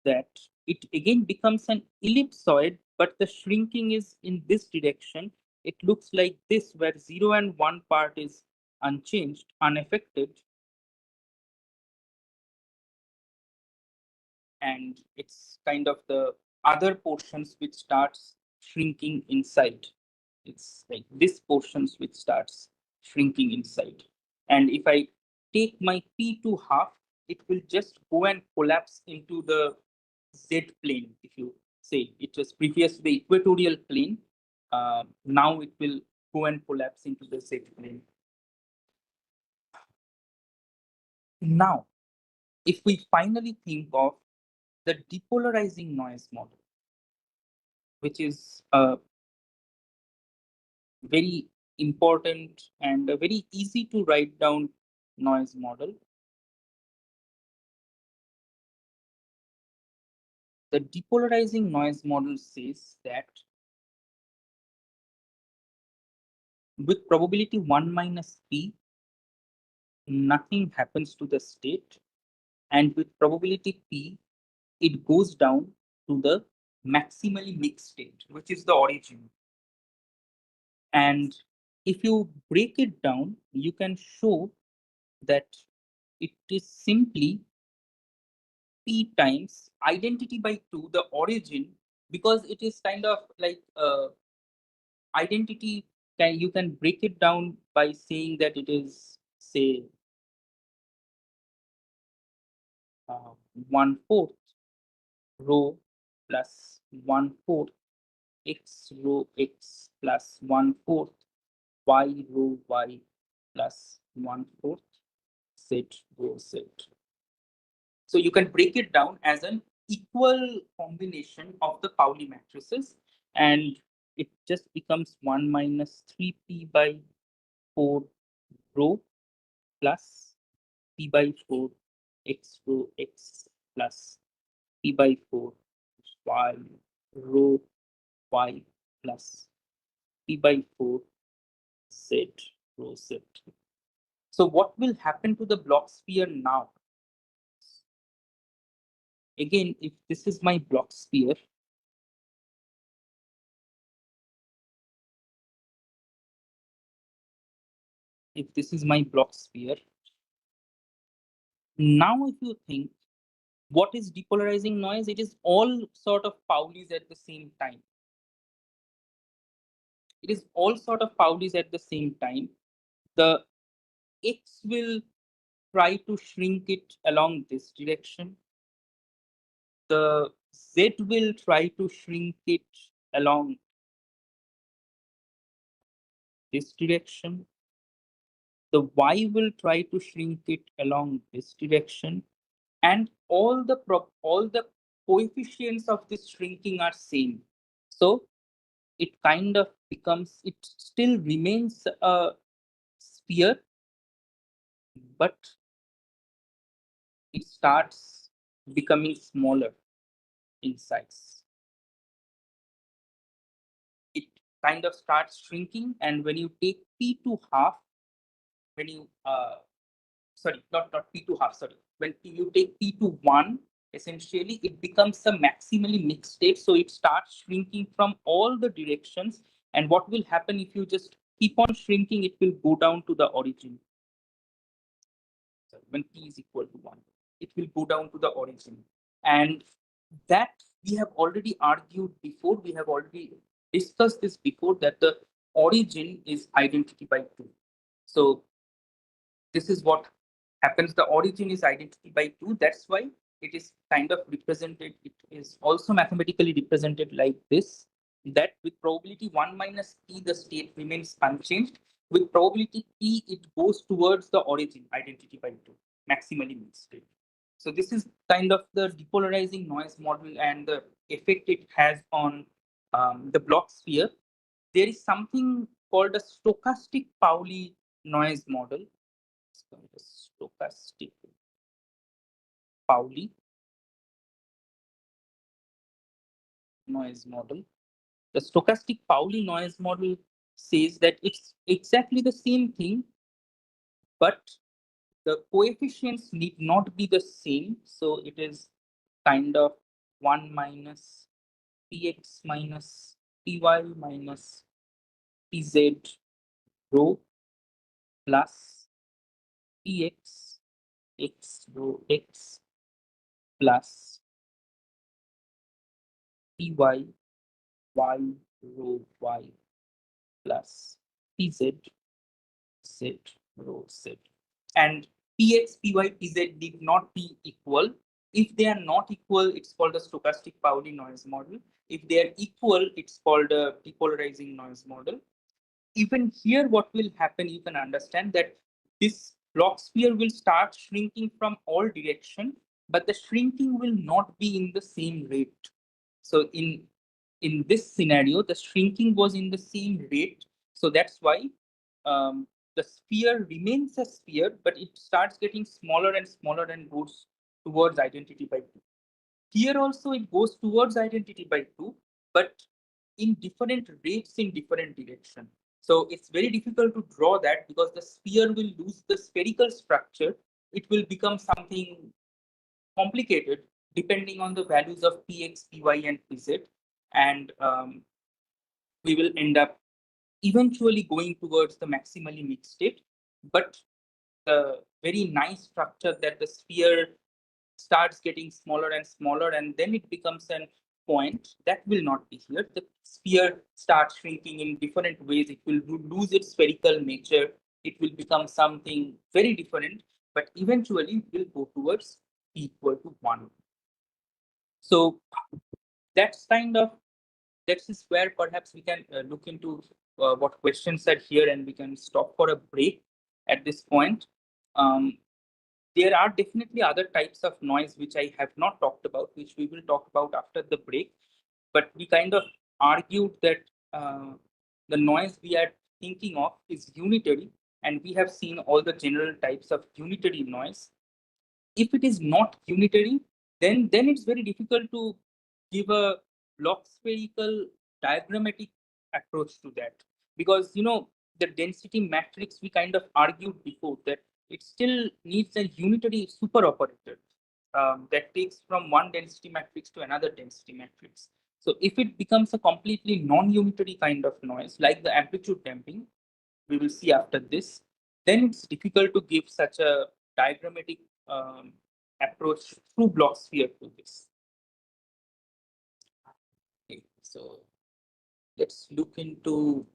that it again becomes an ellipsoid, but the shrinking is in this direction. It looks like this, where 0 and 1 part is unchanged, unaffected, and it's kind of the other portions which starts shrinking inside. It's like this portions which starts shrinking inside. And if I take my P to half, it will just go and collapse into the Z plane. If you say it was previous to the equatorial plane, now it will go and collapse into the Z plane. Now, if we finally think of the depolarizing noise model, which is a very important and a very easy to write down noise model. The depolarizing noise model says that with probability 1 minus p, nothing happens to the state, and with probability p, it goes down to the maximally mixed state, which is the origin. And if you break it down, you can show that it is simply p times identity by 2, the origin, because it is kind of like identity. You can break it down by saying that it is, say, 1/4 rho plus 1/4 x rho x plus 1/4 y rho y plus 1/4 z rho z. So you can break it down as an equal combination of the Pauli matrices, and it just becomes 1 minus 3p by 4 rho plus p by 4 x rho x plus p by 4 y rho y plus p by 4 z rho z. So what will happen to the block sphere now? Again, if this is my block sphere, if this is my block sphere, now if you think, what is depolarizing noise? It is all sort of Pauli's at the same time. It is all sort of Pauli's at the same time. The X will try to shrink it along this direction. The Z will try to shrink it along this direction. The Y will try to shrink it along this direction. And all the coefficients of this shrinking are same. So it kind of becomes, it still remains a sphere, but it starts becoming smaller in size. It kind of starts shrinking, and when you take p to half, when you sorry, not p to half, sorry, when you take p to 1, essentially it becomes a maximally mixed state, so it starts shrinking from all the directions. And what will happen if you just keep on shrinking, it will go down to the origin. So when p is equal to 1, it will go down to the origin. And that we have already argued before, we have already discussed this before, that the origin is identity by 2. So this is what happens. The origin is identity by 2. That's why it is kind of represented. It is also mathematically represented like this, that with probability 1 minus p, the state remains unchanged. With probability p, it goes towards the origin, identity by 2, maximally mixed state. So this is kind of the depolarizing noise model and the effect it has on the block sphere. There is something called a stochastic Pauli noise model. It's called a stochastic Pauli noise model. The stochastic Pauli noise model says that it's exactly the same thing, but the coefficients need not be the same. So it is kind of 1 minus px minus py minus pz rho plus px x rho x plus py y rho y plus pz z rho z. And px, py, pz need not be equal. If they are not equal, it's called a stochastic Pauli noise model. If they are equal, it's called a depolarizing noise model. Even here, what will happen, you can understand that this block sphere will start shrinking from all direction, but the shrinking will not be in the same rate. So in this scenario, the shrinking was in the same rate. So that's why the sphere remains a sphere, but it starts getting smaller and smaller and goes towards identity by 2. Here also it goes towards identity by 2, but in different rates in different direction. So it's very difficult to draw that because the sphere will lose the spherical structure. It will become something complicated depending on the values of px, py, and pz. And we will end up eventually going towards the maximally mixed state. But the very nice structure that the sphere starts getting smaller and smaller, and then it becomes a point, that will not be here. The sphere starts shrinking in different ways. It will lose its spherical nature. It will become something very different, but eventually it will go towards p equal to 1. So that's kind of, that is where perhaps we can look into what questions are here, and we can stop for a break at this point. There are definitely other types of noise which I have not talked about, which we will talk about after the break. But we kind of argued that the noise we are thinking of is unitary. and we have seen all the general types of unitary noise. If it is not unitary, then it's very difficult to give a block spherical diagrammatic approach to that, because the density matrix, we kind of argued before that it still needs a unitary super operator that takes from one density matrix to another density matrix. So if it becomes a completely non-unitary kind of noise, like the amplitude damping we will see after this, then it's difficult to give such a diagrammatic approach through block sphere to this. Okay, so let's look into.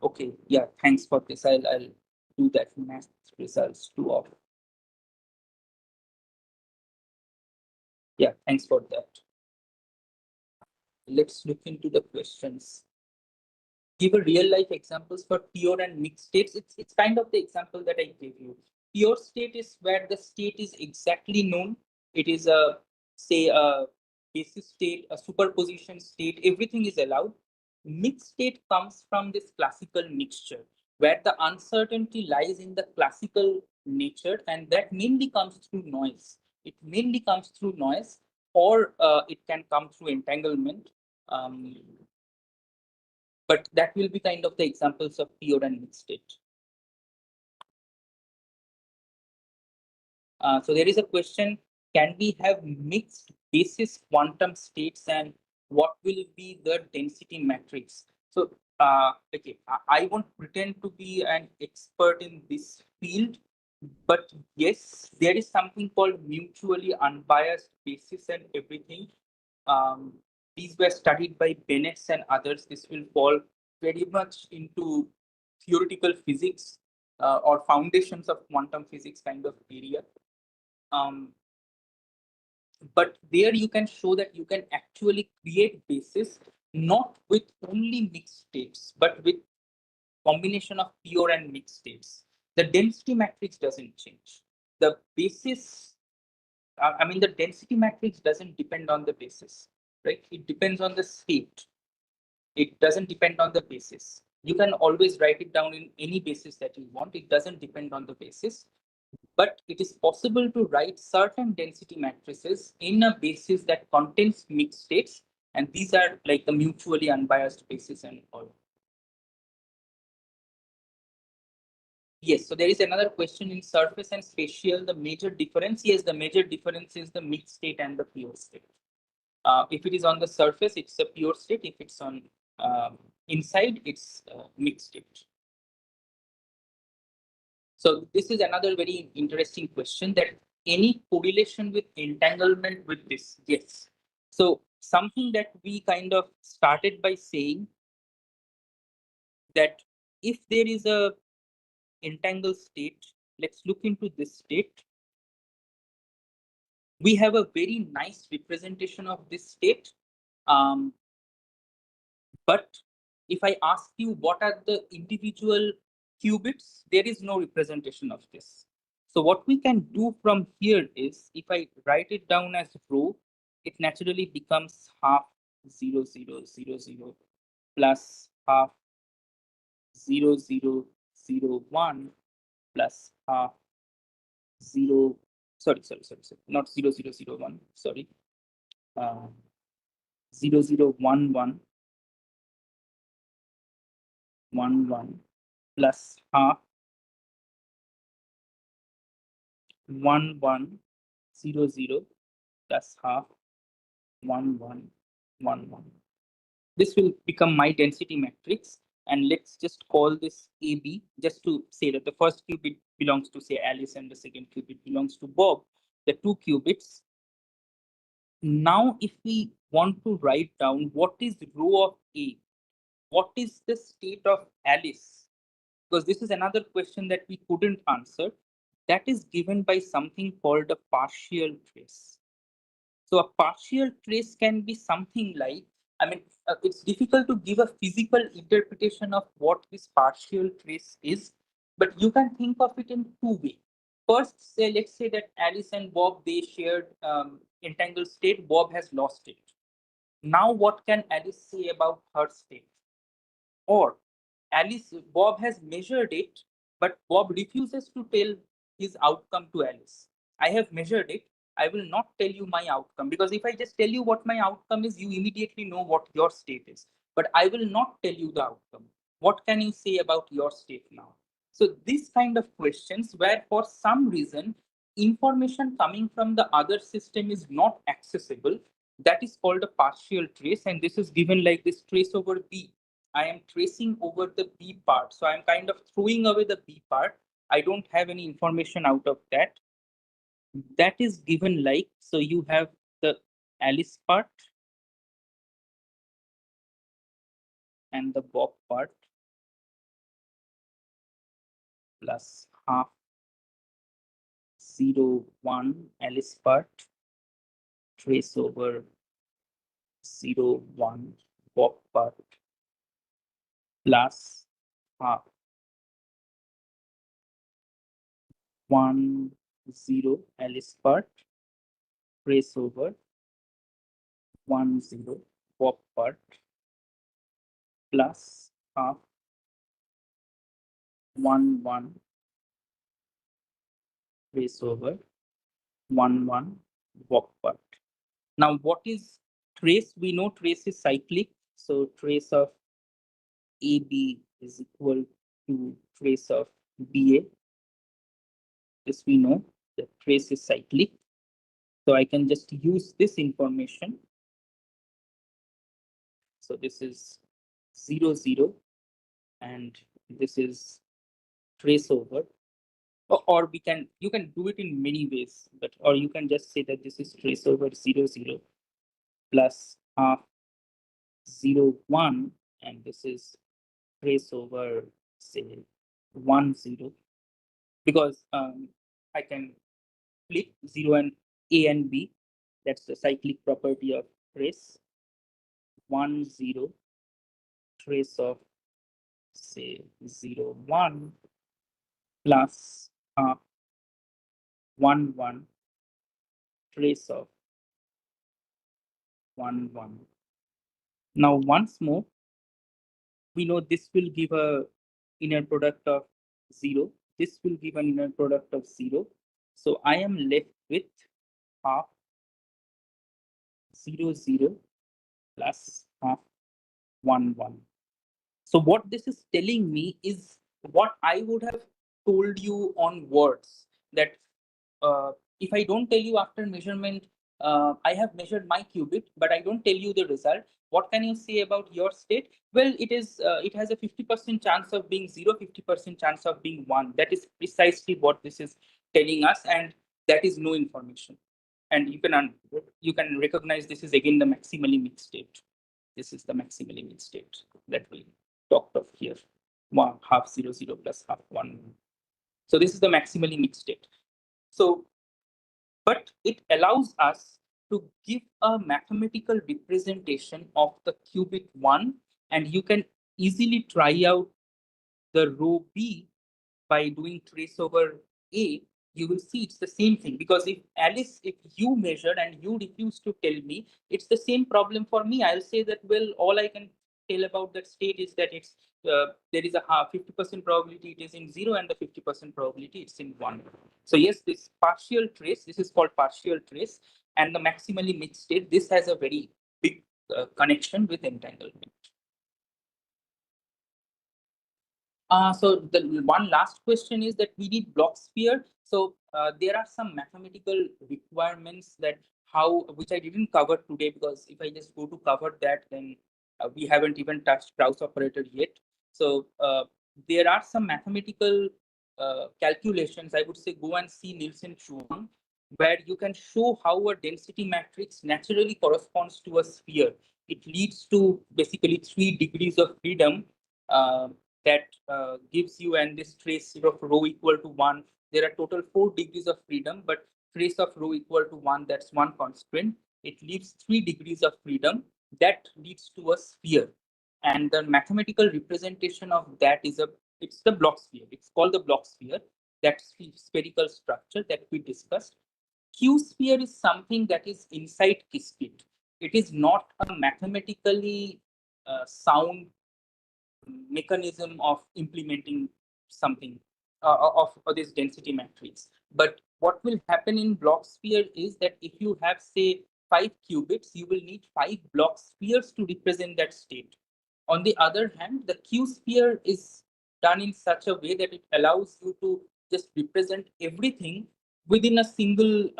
Okay, yeah, thanks for this. I'll do that math results too off. Yeah, thanks for that. Let's look into the questions. Give a real life examples for pure and mixed states. It's kind of the example that I gave you. Pure state is where the state is exactly known. It is a, say, a basis state, a superposition state, everything is allowed. Mixed state comes from this classical mixture, where the uncertainty lies in the classical nature, and that mainly comes through noise. It mainly comes through noise, or it can come through entanglement. Um, but that will be kind of the examples of pure and mixed state. So there is a question, can we have mixed basis quantum states and what will be the density matrix? So, okay, I won't pretend to be an expert in this field, but yes, there is something called mutually unbiased basis and everything. Um, these were studied by Bennett and others. This will fall very much into theoretical physics or foundations of quantum physics kind of area. Um, but there you can show that you can actually create bases not with only mixed states, but with combination of pure and mixed states. The density matrix doesn't change. The basis, the density matrix doesn't depend on the basis, right? It depends on the state. It doesn't depend on the basis. You can always write it down in any basis that you want. It doesn't depend on the basis. But it is possible to write certain density matrices in a basis that contains mixed states. And these are like the mutually unbiased basis and all. Yes, so there is another question in surface and spatial. The major difference, yes, the major difference is the mixed state and the pure state. If it is on the surface, it's a pure state. If it's on inside, it's mixed state. So this is another very interesting question, that any correlation with entanglement with this? Yes. So something that we kind of started by saying, that if there is a entangled state, let's look into this state. We have a very nice representation of this state. But if I ask you what are the individual qubits, there is no representation of this. So what we can do from here is, if I write it down as rho, it naturally becomes half 0, 0, 0, 0 plus half 0, 0, 0, 1 plus half 0, sorry, not 0, 0, 0, 1, sorry, 0, 0, 1, 1, 1, 1 plus half 1, 1, 0, 0 plus half 1, 1, 1, 1. This will become my density matrix. And let's just call this AB, just to say that the first qubit belongs to, say, Alice, and the second qubit belongs to Bob, the two qubits. Now, if we want to write down what is rho of A, what is the state of Alice? Because this is another question that we couldn't answer. That is given by something called a partial trace. So a partial trace can be something like, it's difficult to give a physical interpretation of what this partial trace is, but you can think of it in two ways. First, let's say that Alice and Bob, they shared entangled state. Bob has lost it. Now, what can Alice say about her state? Or Bob has measured it, but Bob refuses to tell his outcome to Alice. I have measured it. I will not tell you my outcome, because if I just tell you what my outcome is, you immediately know what your state is. But I will not tell you the outcome. What can you say about your state now? So this kind of questions where for some reason information coming from the other system is not accessible, that is called a partial trace, and this is given like this: trace over B. I am tracing over the B part. So I'm kind of throwing away the B part. I don't have any information out of that. That is given like, so you have the Alice part and the Bob part plus half 0, 1 Alice part, trace over 0, 1 Bob part plus half 1, 0 Alice part, trace over 1, 0 Bob part plus half 1, 1 trace over 1, 1 Bob part. Now, what is trace? We know trace is cyclic. So trace of AB is equal to trace of BA. This we know that trace is cyclic. So I can just use this information. So this is 0, 0, and this is trace over. Or you can do it in many ways, but or you can just say that this is trace over 0, 0 plus half 0, 1, and this is trace over, say, 1, 0, because I can flip 0 and A and B. That's the cyclic property of trace. 1, 0 trace of, say, 0, 1 plus 1, 1 trace of 1, 1. Now, once more, we know this will give a inner product of 0. This will give an inner product of 0. So I am left with half 0, 0 plus half 1, 1. So what this is telling me is what I would have told you on words, that if I don't tell you after measurement, I have measured my qubit, but I don't tell you the result. What can you say about your state? Well, it has a 50% chance of being 0, 50% chance of being 1. That is precisely what this is telling us, and that is no information. And you can recognize this is again the maximally mixed state. This is the maximally mixed state that we talked of here. Half 0, 0 plus half 1. So this is the maximally mixed state. So, but it allows us to give a mathematical representation of the qubit 1, and you can easily try out the row B by doing trace over A. You will see it's the same thing, because if you measured and you refuse to tell me, it's the same problem for me. I'll say that, well, all I can tell about that state is that it's there is a 50% probability it is in 0 and the 50% probability it's in 1. So yes, this partial trace, this is called partial trace, and the maximally mixed state, this has a very big connection with entanglement. So the one last question is that we need block sphere. So there are some mathematical requirements that which I didn't cover today, because if I just go to cover that, then we haven't even touched Krauss operator yet. So there are some mathematical calculations. I would say go and see Nielsen-Schwann, where you can show how a density matrix naturally corresponds to a sphere. It leads to basically 3 degrees of freedom. That gives you, and this trace of rho equal to 1. There are total 4 degrees of freedom, but trace of rho equal to 1, that's one constraint. It leaves 3 degrees of freedom. That leads to a sphere. And the mathematical representation of that is it's the block sphere. It's called the block sphere, that spherical structure that we discussed. Q sphere is something that is inside Qiskit. It is not a mathematically sound mechanism of implementing something of this density matrix. But what will happen in block sphere is that if you have, say, 5 qubits, you will need 5 block spheres to represent that state. On the other hand, the Q sphere is done in such a way that it allows you to just represent everything within a single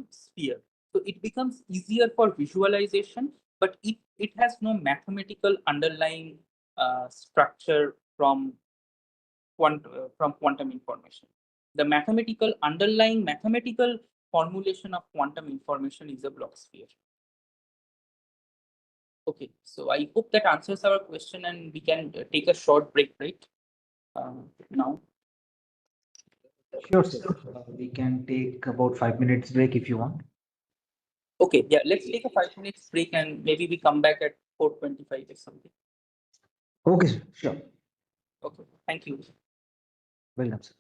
sphere. So it becomes easier for visualization, but it has no mathematical underlying structure from quantum information. The underlying mathematical formulation of quantum information is a block sphere. Okay, so I hope that answers our question, and we can take a short break, right? Now. Sure, sir. We can take about 5 minutes break if you want. Okay, yeah, let's take a 5 minutes break and maybe we come back at 4:25 or something. Okay, sir. Sure. Okay, thank you. Welcome, sir.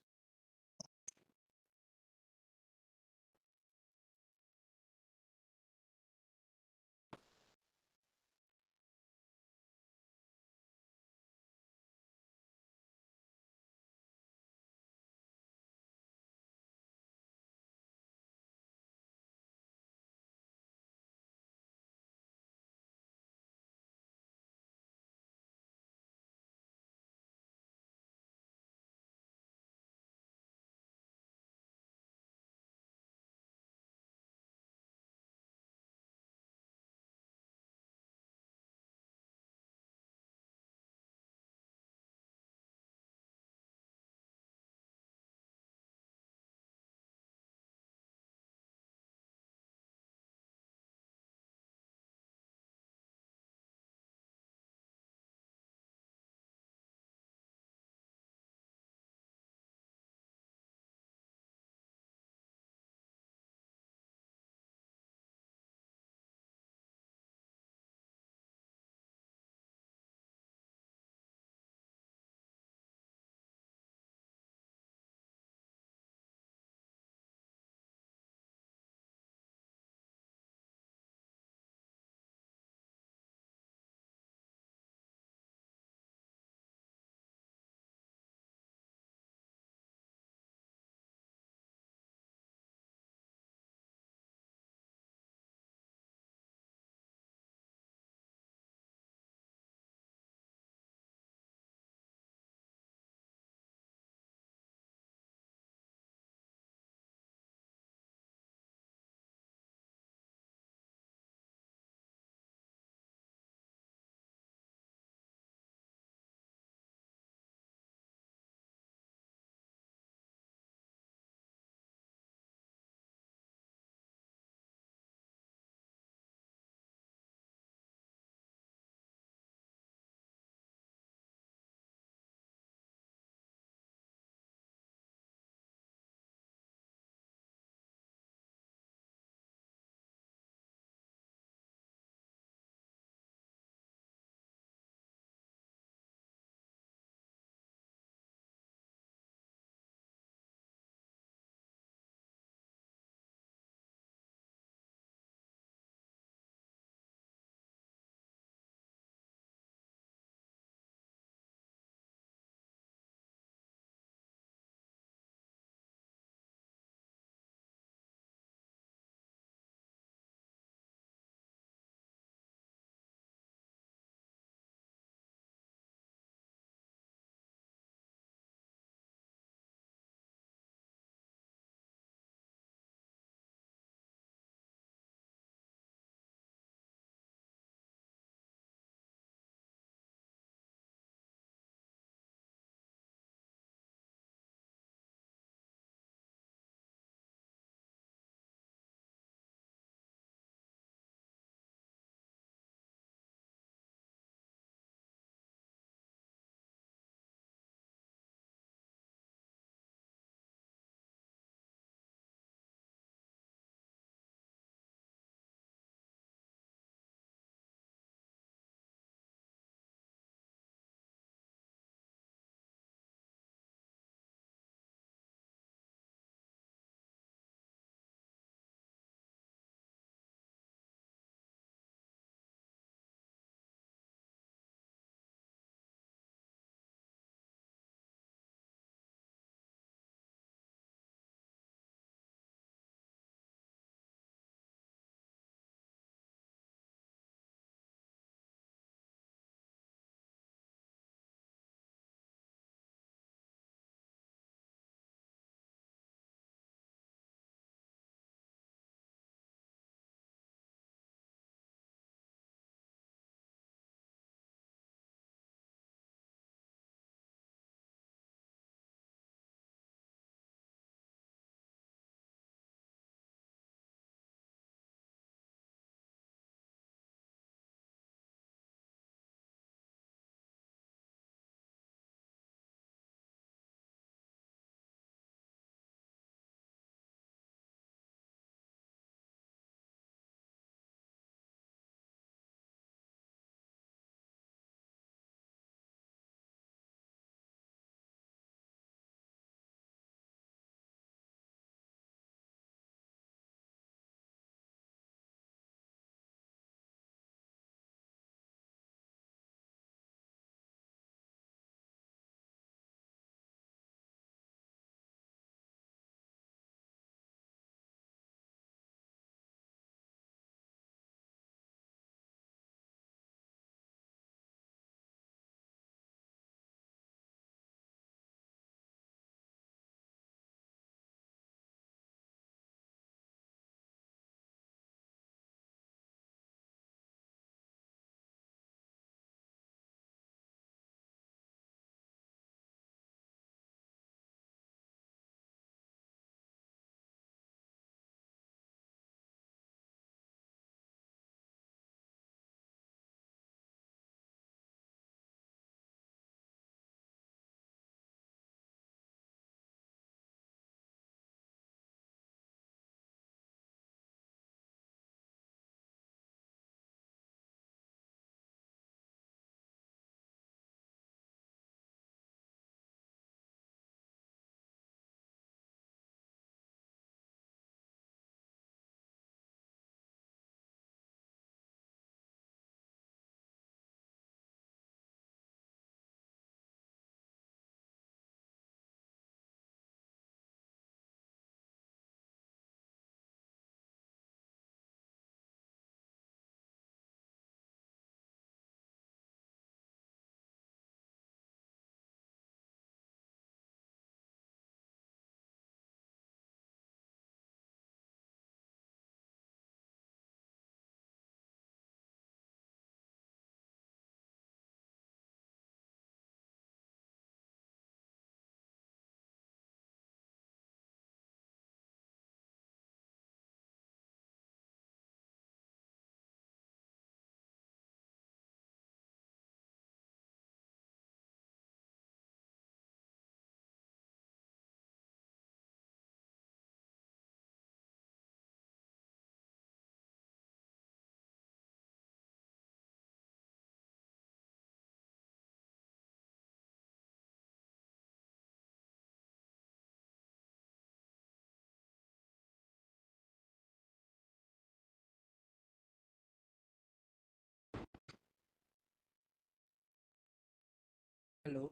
Hello.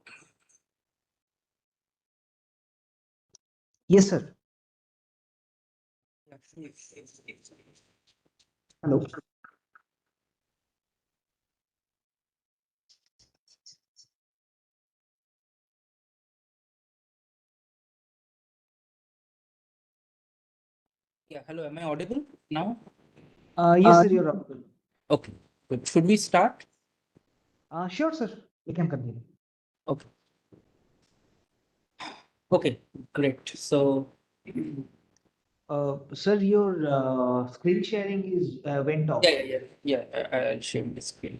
Yes, sir. Yeah, yes. Hello. Yeah, hello. Am I audible now? Yes, sir, you're audible. Okay, good. Should we start? Sure, sir. We can continue. Okay. Okay, great. So, Sir, your screen sharing is went off. yeah. I'll share the screen.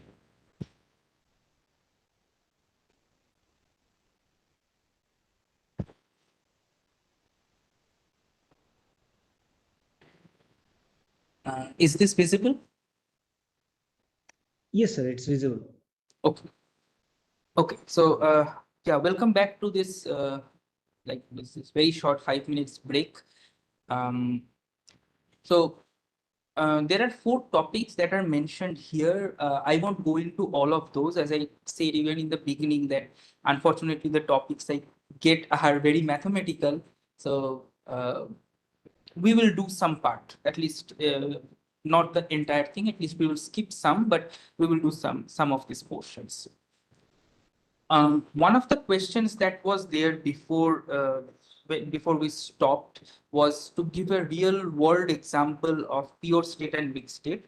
Is this visible? Yes, sir, it's visible. Okay. Okay. So, yeah, welcome back to this this very short 5 minutes break. Um, so there are four topics that are mentioned here. I won't go into all of those, as I said even in the beginning that unfortunately the topics I get are very mathematical. So we will do some part, at least not the entire thing. At least we will skip some, but we will do some of these portions. One of the questions that was there before we stopped was to give a real world example of pure state and mixed state.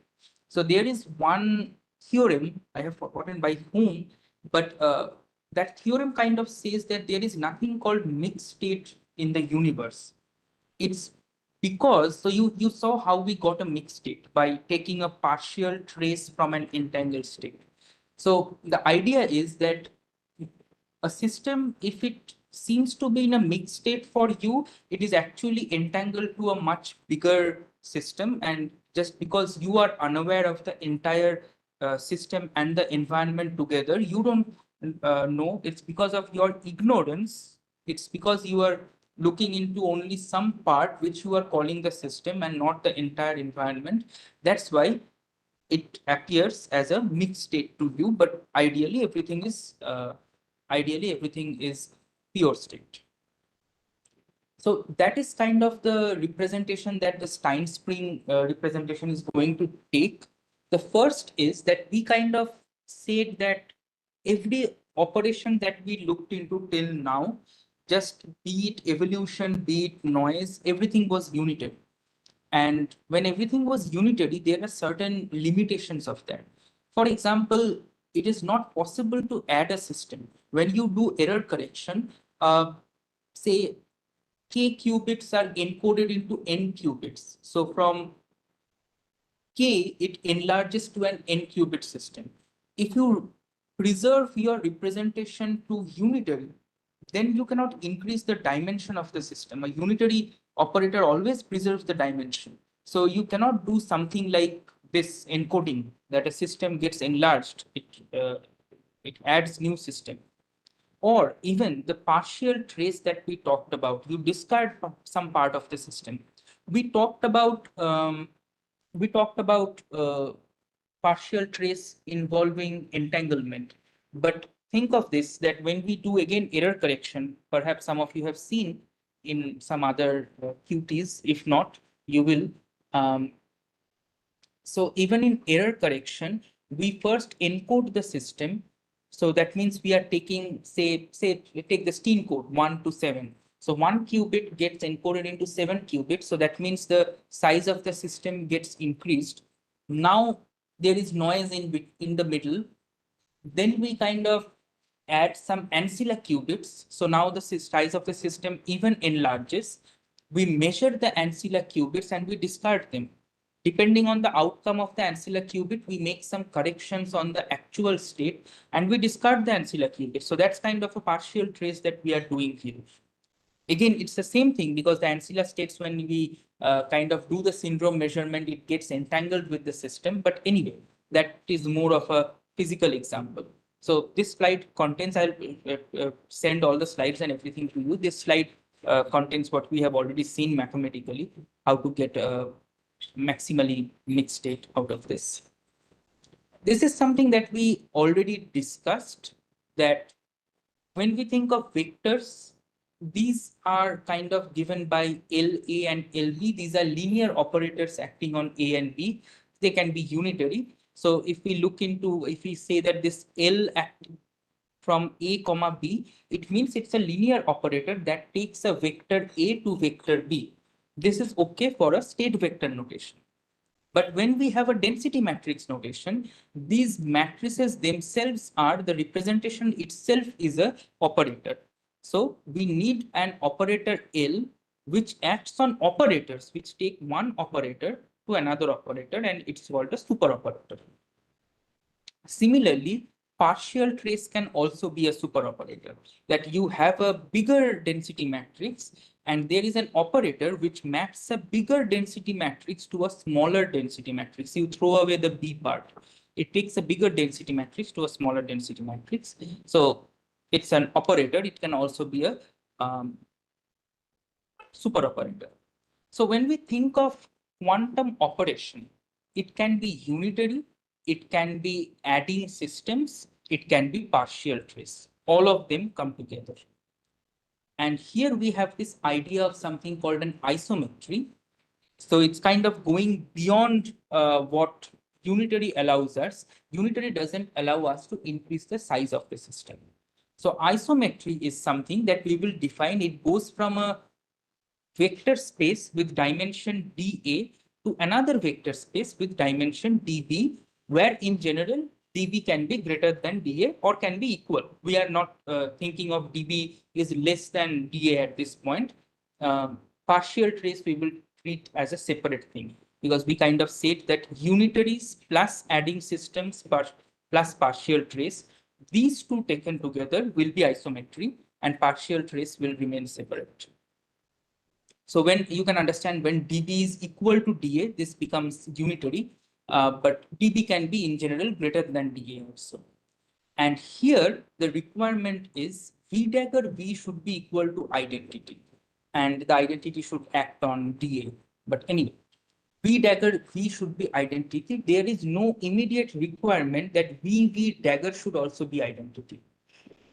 So there is one theorem, I have forgotten by whom, but that theorem kind of says that there is nothing called mixed state in the universe. It's because, so you saw how we got a mixed state by taking a partial trace from an entangled state. So the idea is that a system, if it seems to be in a mixed state for you, it is actually entangled to a much bigger system. And just because you are unaware of the entire system and the environment together, you don't know. It's because of your ignorance. It's because you are looking into only some part which you are calling the system and not the entire environment. That's why it appears as a mixed state to you, but ideally everything is pure state. So that is kind of the representation that the Stein spring representation is going to take. The first is that we kind of said that every operation that we looked into till now, just be it evolution, be it noise, everything was unitary. And when everything was unitary, there are certain limitations of that. For example, it is not possible to add a system. When you do error correction, say k qubits are encoded into n qubits. So from k, it enlarges to an n qubit system. If you preserve your representation to unitary, then you cannot increase the dimension of the system. A unitary operator always preserves the dimension. So you cannot do something like this encoding that a system gets enlarged. It adds new system. Or even the partial trace that we talked about, you discard some part of the system. We talked about partial trace involving entanglement. But think of this, that when we do again error correction, perhaps some of you have seen in some other QTs. If not, you will. Um, so even in error correction, we first encode the system. So that means we are taking, say, take the Stein code 1 to 7. So 1 qubit gets encoded into 7 qubits. So that means the size of the system gets increased. Now there is noise in the middle. Then we kind of add some ancilla qubits. So now the size of the system even enlarges. We measure the ancilla qubits and we discard them. Depending on the outcome of the ancilla qubit, we make some corrections on the actual state and we discard the ancilla qubit. So that's kind of a partial trace that we are doing here. Again, it's the same thing because the ancilla states, when we kind of do the syndrome measurement, it gets entangled with the system. But anyway, that is more of a physical example. So this slide contains, I'll send all the slides and everything to you. This slide contains what we have already seen mathematically, how to get a maximally mixed state out of this. This is something that we already discussed, that When we think of vectors, these are kind of given by LA and LB. These are linear operators acting on A and B. They can be unitary. So if we look into, if we say that this L acting from A comma B, it means it's a linear operator that takes a vector A to vector B. This is okay for a state vector notation. But when we have a density matrix notation, these matrices themselves are the representation itself is a operator. So we need an operator L which acts on operators which take one operator to another operator, and it's called a super operator. Similarly, partial trace can also be a super operator, that you have a bigger density matrix and there is an operator which maps a bigger density matrix to a smaller density matrix. You throw away the B part. It takes a bigger density matrix to a smaller density matrix. So it's an operator. It can also be a super operator. So when we think of quantum operation, it can be unitary, it can be adding systems, it can be partial trace. All of them come together. And here we have this idea of something called an isometry. So it's kind of going beyond what unitary allows us. Unitary doesn't allow us to increase the size of the system. So isometry is something that we will define. It goes from a vector space with dimension dA to another vector space with dimension dB, where in general dB can be greater than dA or can be equal. We are not thinking of dB is less than dA at this point. Partial trace we will treat as a separate thing, because we kind of said that unitaries plus adding systems plus partial trace, these two taken together will be isometry and partial trace will remain separate. So when you can understand when dB is equal to dA, this becomes unitary, but dB can be in general greater than dA also. And here the requirement is V dagger V should be equal to identity, and the identity should act on dA. But anyway, V dagger V should be identity. There is no immediate requirement that VV dagger should also be identity.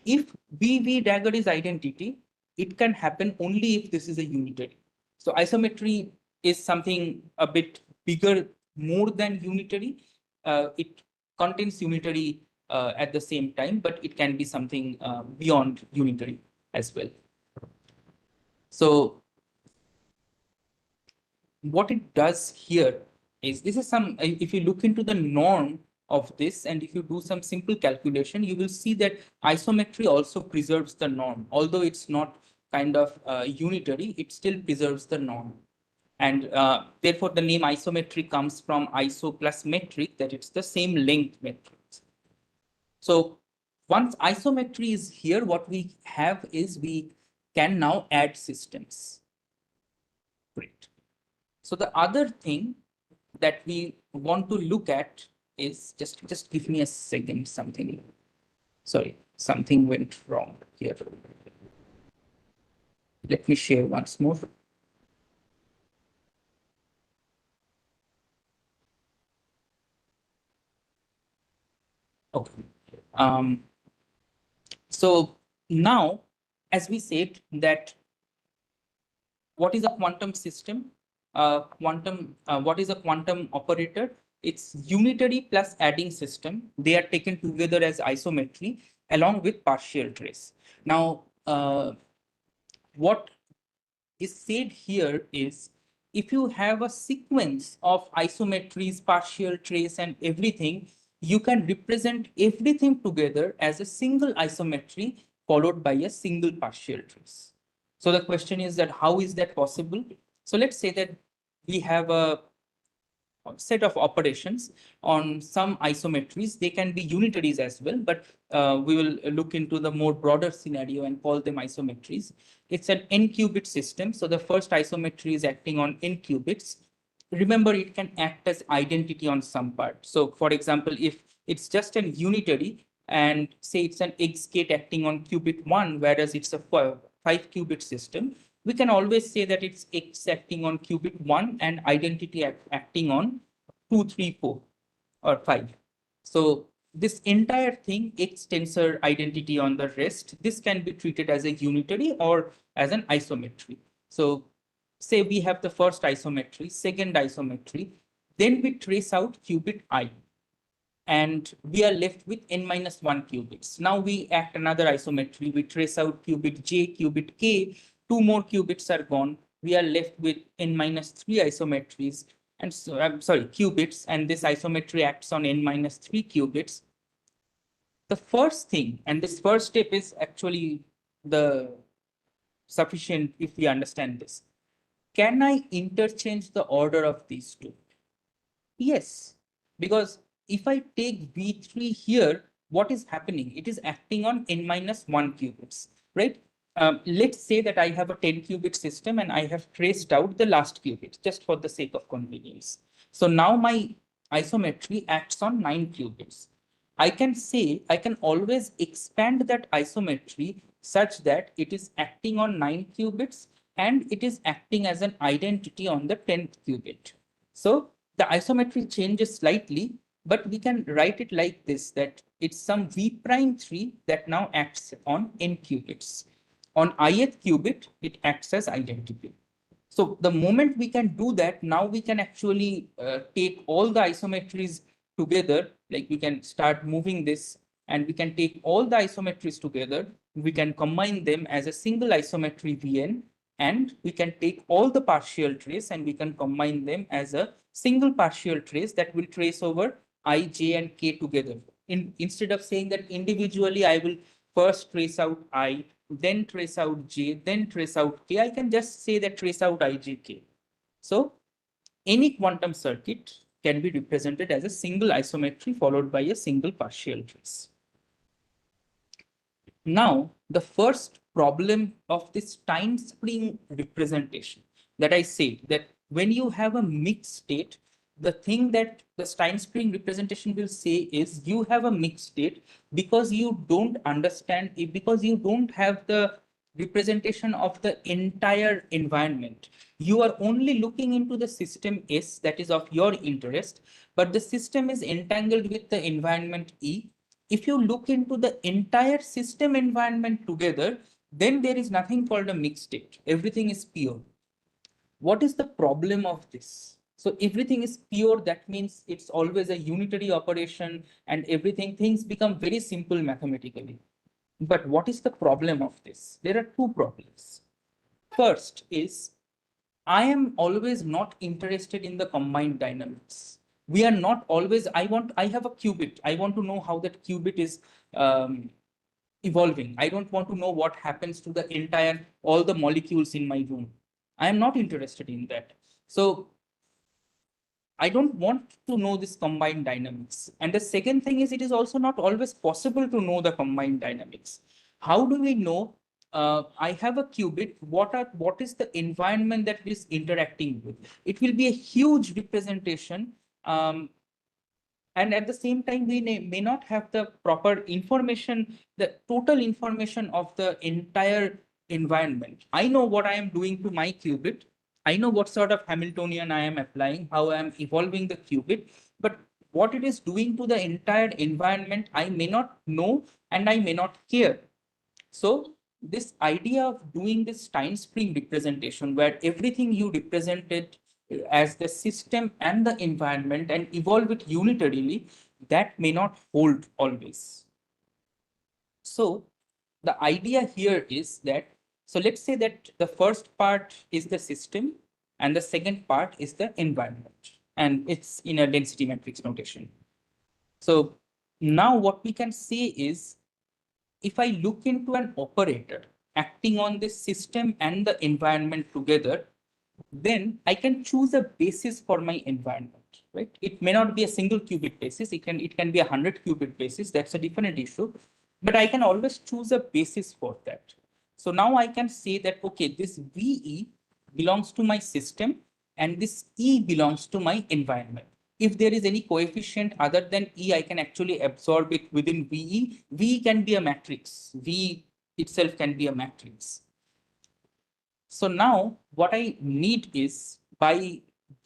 If VV dagger is identity, it can happen only if this is a unitary. So isometry is something a bit bigger, more than unitary. It contains unitary at the same time, but it can be something beyond unitary as well. So what it does here is, this is some, if you look into the norm of this and if you do some simple calculation, you will see that isometry also preserves the norm. Although it's not kind of unitary, it still preserves the norm. And therefore the name isometry comes from iso plus metric, that it's the same length metrics. So once isometry is here, what we have is we can now add systems. Great. So the other thing that we want to look at is, just give me a second, something went wrong here. Let me share once more. Okay. So now, as we said, that what is a quantum system? What is a quantum operator? It's unitary plus adding system. They are taken together as isometry along with partial trace. Now, what is said here is, if you have a sequence of isometries, partial trace, and everything, you can represent everything together as a single isometry followed by a single partial trace. So the question is that how is that possible? So let's say that we have a set of operations on some isometries. They can be unitaries as well, but we will look into the more broader scenario and call them isometries. It's an n qubit system. So the first isometry is acting on n qubits. Remember, it can act as identity on some part. So for example, if it's just an unitary and say it's an X gate acting on qubit 1, whereas it's a 5 qubit system, we can always say that it's X acting on qubit 1 and identity acting on 2, 3, 4 or 5. So this entire thing, X tensor identity on the rest, this can be treated as a unitary or as an isometry. So say we have the first isometry, second isometry, then we trace out qubit I, and we are left with n-1 qubits. Now we act another isometry, we trace out qubit J, qubit K, two more qubits are gone. We are left with n-3 isometries, and so I'm sorry, qubits, and this isometry acts on n-3 qubits. The first thing, and this first step is actually the sufficient if we understand this. Can I interchange the order of these two? Yes, because if I take V3 here, what is happening? It is acting on n-1 qubits, right? Let's say that I have a 10 qubit system and I have traced out the last qubit just for the sake of convenience. So now my isometry acts on 9 qubits. I can say I can always expand that isometry such that it is acting on 9 qubits and it is acting as an identity on the 10th qubit. So the isometry changes slightly, but we can write it like this, that it's some V prime 3 that now acts on n qubits. On ith qubit, it acts as identity. So the moment we can do that, now we can actually take all the isometries together, like we can start moving this and we can take all the isometries together. We can combine them as a single isometry Vn, and we can take all the partial trace and we can combine them as a single partial trace that will trace over I, J, and K together. Instead of saying that individually, I will first trace out I, then trace out J, then trace out K, I can just say that trace out I, J, K. So any quantum circuit can be represented as a single isometry followed by a single partial trace. Now, the first problem of this time spring representation that I said, that when you have a mixed state, the thing that the time spring representation will say is you have a mixed state because you don't understand it, because you don't have the representation of the entire environment. You are only looking into the system S that is of your interest, but the system is entangled with the environment E. If you look into the entire system environment together, then there is nothing called a mixed state. Everything is pure. What is the problem of this? So everything is pure, that means it's always a unitary operation and everything, things become very simple mathematically. But what is the problem of this? There are two problems. First is, I am always not interested in the combined dynamics. We are not always, I have a qubit. I want to know how that qubit is evolving. I don't want to know what happens to the entire, all the molecules in my room. I am not interested in that. So I don't want to know this combined dynamics. And the second thing is, it is also not always possible to know the combined dynamics. How do we know I have a qubit, what is the environment that it is interacting with? It will be a huge representation. And at the same time, we may not have the proper information, the total information of the entire environment. I know what I am doing to my qubit. I know what sort of Hamiltonian I am applying, how I am evolving the qubit, but what it is doing to the entire environment, I may not know and I may not care. So this idea of doing this time spring representation, where everything you represented as the system and the environment and evolve it unitarily, that may not hold always. So the idea here is that, so let's say that the first part is the system and the second part is the environment, and it's in a density matrix notation. So now what we can say is, if I look into an operator acting on this system and the environment together, then I can choose a basis for my environment, right? It may not be a single qubit basis. It can be 100 qubit basis. That's a different issue, but I can always choose a basis for that. So now I can say that, okay, this VE belongs to my system and this E belongs to my environment. If there is any coefficient other than E, I can actually absorb it within VE. V can be a matrix. V itself can be a matrix. So now what I need is,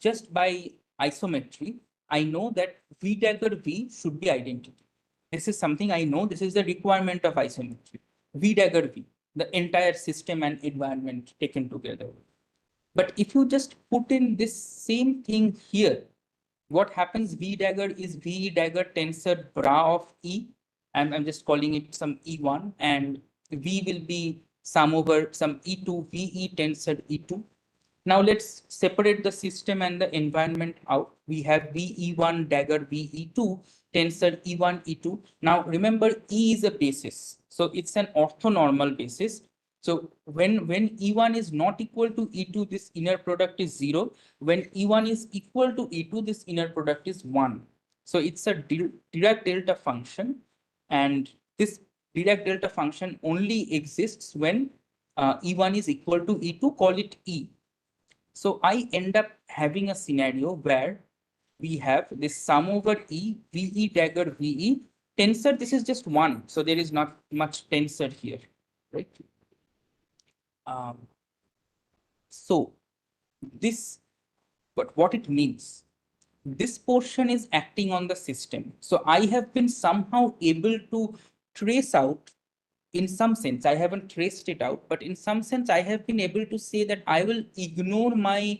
just by isometry, I know that V dagger V should be identity. This is something I know. This is the requirement of isometry. V dagger V, the entire system and environment taken together. But if you just put in this same thing here, what happens? V dagger is V dagger tensor bra of E. I'm just calling it some E1, and V will be sum over some E2, VE tensor E2. Now let's separate the system and the environment out. We have VE1 dagger VE2 tensor E1 E2. Now remember, E is a basis, so it's an orthonormal basis. So when E1 is not equal to E2, this inner product is 0. When E1 is equal to E2, this inner product is 1. So it's a Dirac delta function, and this Dirac delta function only exists when E1 is equal to E2. Call it E. So I end up having a scenario where we have this sum over E, VE dagger VE. Tensor, this is just 1. So there is not much tensor here, right? So this, but what it means, this portion is acting on the system. So I have been somehow able to trace out, in some sense, I haven't traced it out, but in some sense, I have been able to say that I will ignore my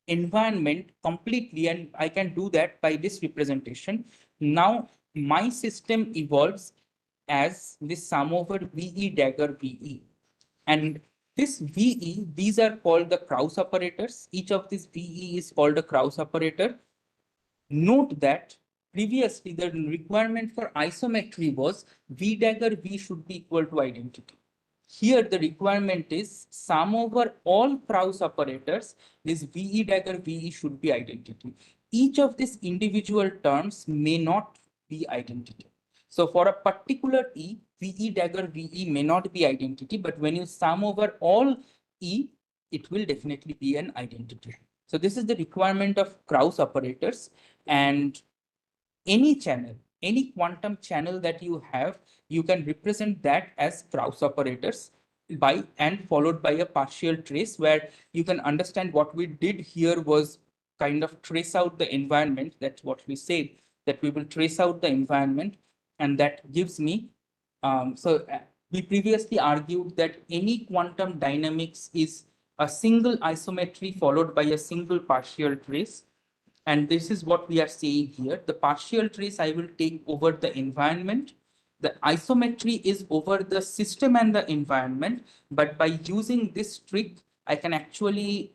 environment completely, and I can do that by this representation. Now my system evolves as this sum over VE dagger VE, and this VE, these are called the Krauss operators. Each of these VE is called a Krauss operator. Note that previously the requirement for isometry was V dagger V should be equal to identity. Here the requirement is sum over all Krauss operators, this VE dagger VE should be identity. Each of these individual terms may not be identity. So for a particular E, VE dagger VE may not be identity, but when you sum over all E, it will definitely be an identity. So this is the requirement of Krauss operators, and any channel, any quantum channel that you have, you can represent that as Krauss operators by and followed by a partial trace, where you can understand what we did here was kind of trace out the environment. That's what we said, that we will trace out the environment, and that gives me we previously argued that any quantum dynamics is a single isometry followed by a single partial trace. And this is what we are seeing here. The partial trace I will take over the environment. The isometry is over the system and the environment. But by using this trick, I can actually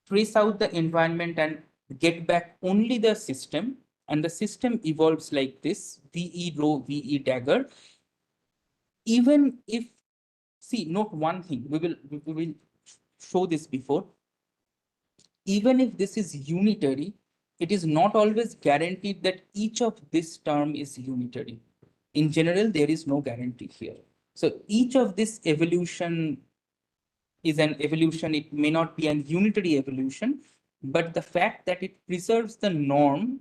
trace out the environment and get back only the system. And the system evolves like this: VE rho, VE dagger. Even if, see, note one thing, we will show this before. Even if this is unitary, it is not always guaranteed that each of this term is unitary. In general, there is no guarantee here. So each of this evolution is an evolution. It may not be an unitary evolution, but the fact that it preserves the norm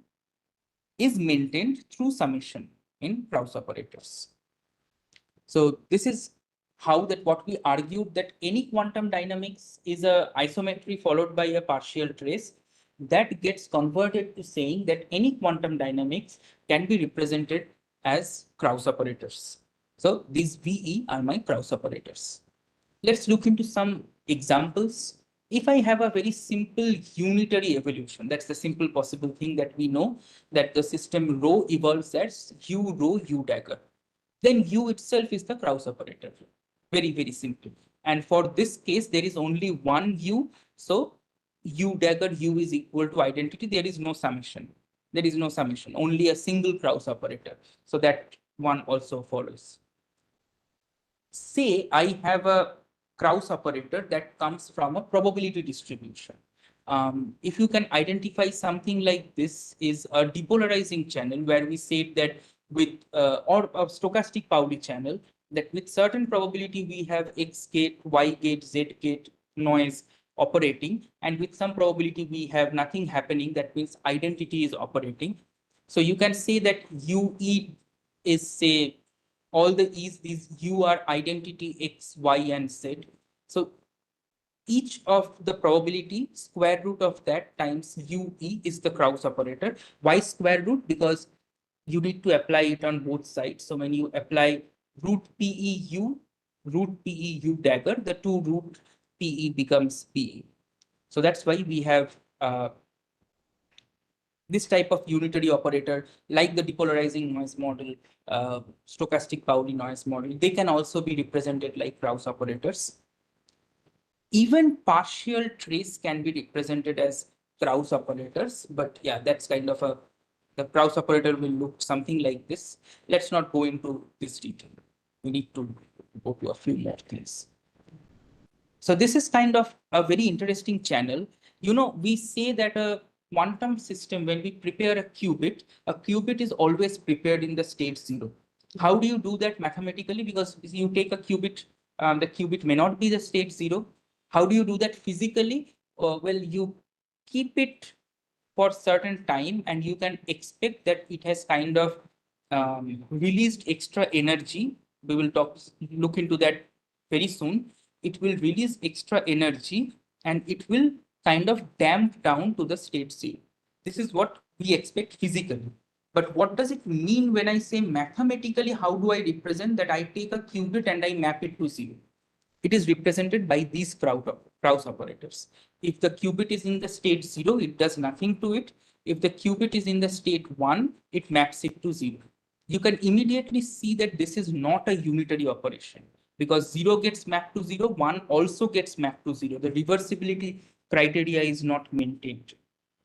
is maintained through summation in Krauss operators. So this is how that what we argued, that any quantum dynamics is a isometry followed by a partial trace. That gets converted to saying that any quantum dynamics can be represented as Krauss operators. So these VE are my Krauss operators. Let's look into some examples. If I have a very simple unitary evolution, that's the simple possible thing that we know, that the system rho evolves as U rho U dagger. Then U itself is the Krauss operator. Very, very simple. And for this case, there is only one U. So U dagger U is equal to identity. There is no summation. There is no summation, only a single Krauss operator. So that one also follows. Say I have a Krauss operator that comes from a probability distribution. If you can identify something like this is a depolarizing channel, where we said that with or a stochastic Pauli channel, that with certain probability we have X gate, Y gate, Z gate noise operating, and with some probability we have nothing happening. That means identity is operating. So you can say that UE is, say, all the E's, these U are identity X, Y, and Z. So each of the probability, square root of that times UE is the Krauss operator. Why square root? Because you need to apply it on both sides. So when you apply root PEU, root PEU dagger, the two root PE becomes PE. So that's why we have this type of unitary operator, like the depolarizing noise model, stochastic Pauli noise model. They can also be represented like Krauss operators. Even partial trace can be represented as Krauss operators, but yeah, that's kind of the Krauss operator will look something like this. Let's not go into this detail. We need to go to a few more things. So this is kind of a very interesting channel. We say that a quantum system, when we prepare a qubit is always prepared in the state 0. How do you do that mathematically? Because you take a qubit, the qubit may not be the state 0. How do you do that physically? Well, you keep it for certain time and you can expect that it has kind of released extra energy. We will look into that very soon. It will release extra energy and it will kind of damp down to the state 0. This is what we expect physically. But what does it mean when I say mathematically? How do I represent that? I take a qubit and I map it to 0. It is represented by these Krauss operators. If the qubit is in the state 0, it does nothing to it. If the qubit is in the state 1, it maps it to 0. You can immediately see that this is not a unitary operation because 0 gets mapped to 0, 1 also gets mapped to 0. The reversibility criteria is not maintained.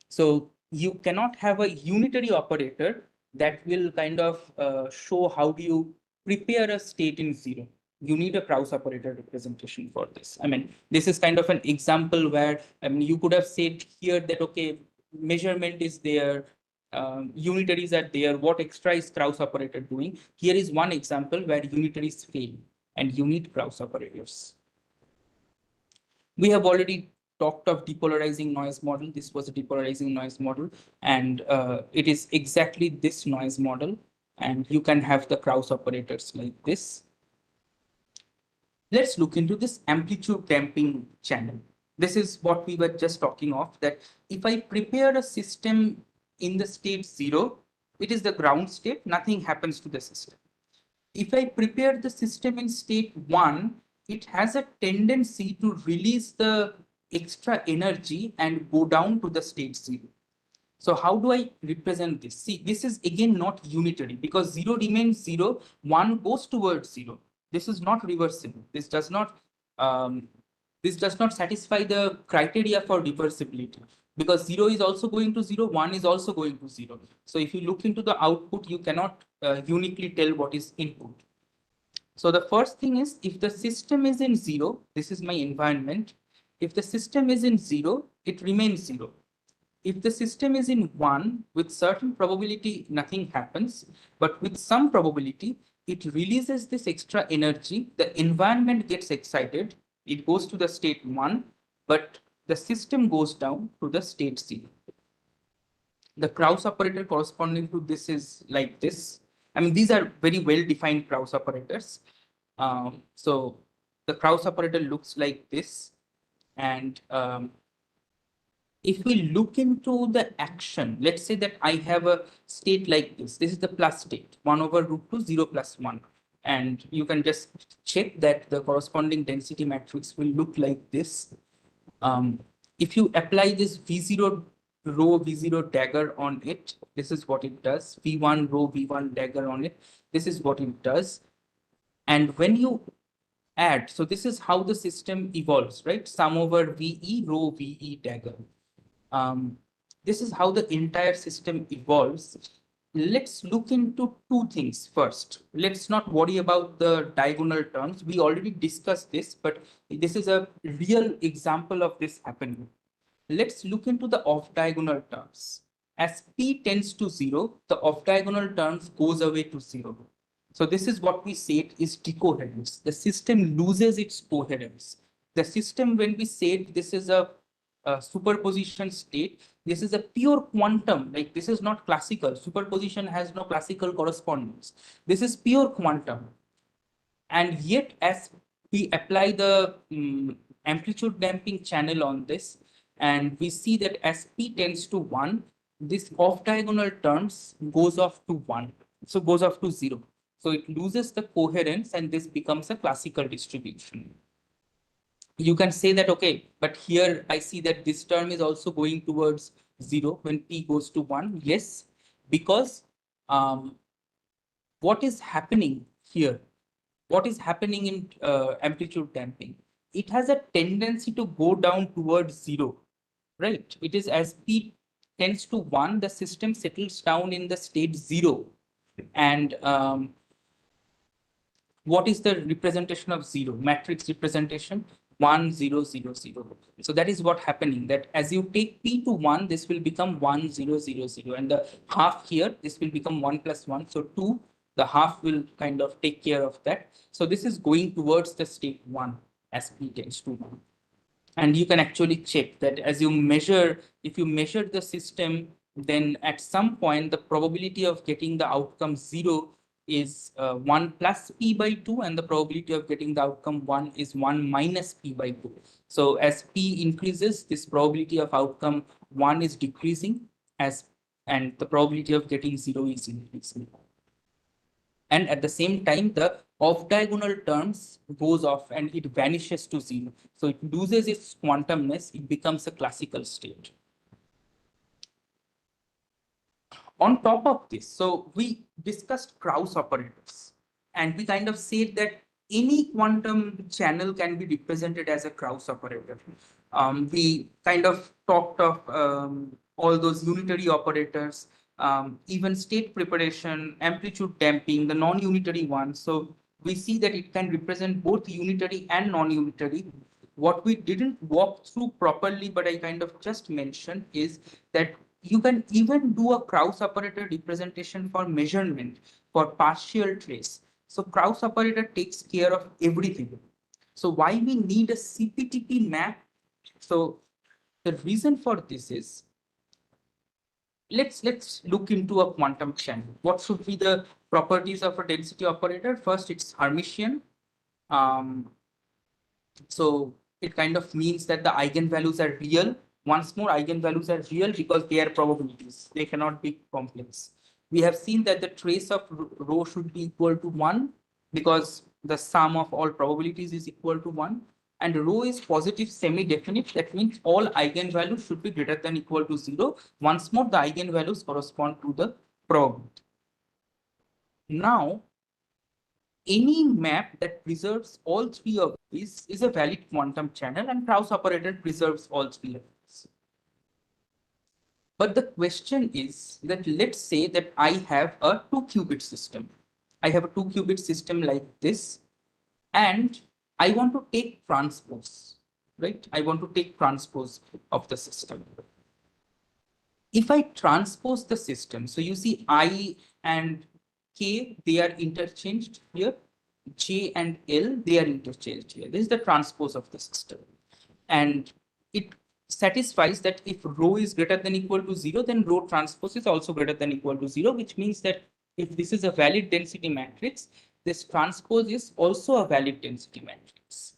So you cannot have a unitary operator that will kind of show how do you prepare a state in 0. You need a Krauss operator representation for this. I mean, this is kind of an example where, I mean, you could have said here that, okay, measurement is there, unitaries are there, what extra is Krauss operator doing? Here is one example where unitaries fail and you need Krauss operators. We have already talked of depolarizing noise model. This was a depolarizing noise model, and it is exactly this noise model. And you can have the Krauss operators like this. Let's look into this amplitude damping channel. This is what we were just talking of, that if I prepare a system in the state 0, it is the ground state, nothing happens to the system. If I prepare the system in state 1, it has a tendency to release the extra energy and go down to the state 0. So how do I represent this? See, this is again not unitary because 0 remains 0, 1 goes towards 0. This is not reversible. This does not satisfy the criteria for reversibility because 0 is also going to 0, 1 is also going to 0. So if you look into the output, you cannot uniquely tell what is input. So the first thing is, if the system is in 0, this is my environment. If the system is in 0, it remains 0. If the system is in 1, with certain probability, nothing happens. But with some probability, it releases this extra energy. The environment gets excited. It goes to the state 1, but the system goes down to the state 0. The Krauss operator corresponding to this is like this. I mean, these are very well-defined Krauss operators. So the Krauss operator looks like this. And if we look into the action, let's say that I have a state like this. This is the plus state, 1 over root 2, 0 plus 1. And you can just check that the corresponding density matrix will look like this. If you apply this V0 row V0 dagger on it, this is what it does. V1 row V1 dagger on it, this is what it does. And when you add, so this is how the system evolves, right? Sum over VE row VE dagger. This is how the entire system evolves. Let's look into two things first. Let's not worry about the diagonal terms. We already discussed this, but this is a real example of this happening. Let's look into the off-diagonal terms. As P tends to 0, the off-diagonal terms goes away to 0. So this is what we said is decoherence. The system loses its coherence. The system, when we said this is a superposition state, this is a pure quantum, like this is not classical. Superposition has no classical correspondence. This is pure quantum. And yet, as we apply the amplitude damping channel on this. And we see that as P tends to 1, this off diagonal terms goes off to 1. So goes off to 0. So it loses the coherence and this becomes a classical distribution. You can say that, okay, but here I see that this term is also going towards 0 when P goes to 1. Yes, because what is happening here? What is happening in amplitude damping? It has a tendency to go down towards 0, right? It is as P tends to 1, the system settles down in the state 0. And what is the representation of 0? Matrix representation 1 0 0 0. So that is what happening, that as you take P to 1, this will become 1 0 0 0, and the half here, this will become 1 plus 1. So 2, the half will kind of take care of that. So this is going towards the state 1 as P tends to 1. And you can actually check that as you measure, if you measure the system, then at some point, the probability of getting the outcome 0 is 1 plus P by 2, and the probability of getting the outcome 1 is 1 minus P by 2. So as P increases, this probability of outcome 1 is decreasing, and the probability of getting 0 is increasing. And at the same time, the off diagonal terms goes off and it vanishes to 0. So it loses its quantumness, it becomes a classical state. On top of this, so we discussed Krauss operators, and we kind of said that any quantum channel can be represented as a Krauss operator. We kind of talked of all those unitary operators, even state preparation, amplitude damping, the non-unitary ones. So we see that it can represent both unitary and non-unitary. What we didn't walk through properly, but I kind of just mentioned, is that you can even do a Krauss operator representation for measurement, for partial trace. So Krauss operator takes care of everything. So why we need a CPTP map? So the reason for this is, let's look into a quantum channel. What should be the properties of a density operator? First, it's Hermitian. So it kind of means that the eigenvalues are real. Once more, eigenvalues are real because they are probabilities. They cannot be complex. We have seen that the trace of rho should be equal to 1 because the sum of all probabilities is equal to 1. And rho is positive semi-definite. That means all eigenvalues should be greater than equal to 0. Once more, the eigenvalues correspond to the probability. Now, any map that preserves all three of these is a valid quantum channel, and Krauss operator preserves all three of these. But the question is that let's say that I have a 2-qubit system. I have a 2-qubit system like this, and I want to take transpose, right? I want to take transpose of the system. If I transpose the system, so you see I and K, they are interchanged here. J and L, they are interchanged here. This is the transpose of the system. And it satisfies that if rho is greater than equal to 0, then rho transpose is also greater than equal to 0, which means that if this is a valid density matrix, this transpose is also a valid density matrix.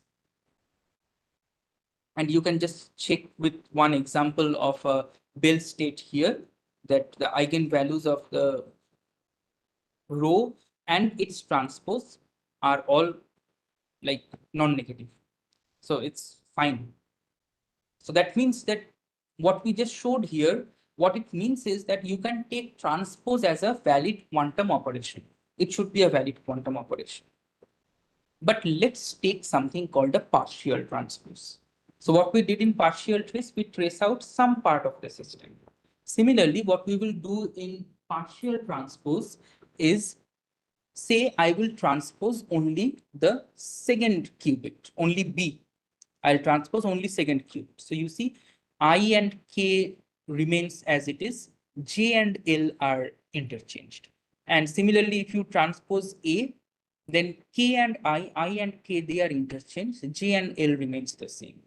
And you can just check with one example of a Bell state here, that the eigenvalues of the rho and its transpose are all like non-negative. So it's fine. So that means that what we just showed here, what it means is that you can take transpose as a valid quantum operation. It should be a valid quantum operation. But let's take something called a partial transpose. So what we did in partial trace, we trace out some part of the system. Similarly, what we will do in partial transpose is, say I will transpose only the second qubit, only B. I'll transpose only second qubit. So you see I and K remains as it is, J and L are interchanged. And similarly, if you transpose A, then K and I and K, they are interchanged, J and L remains the same.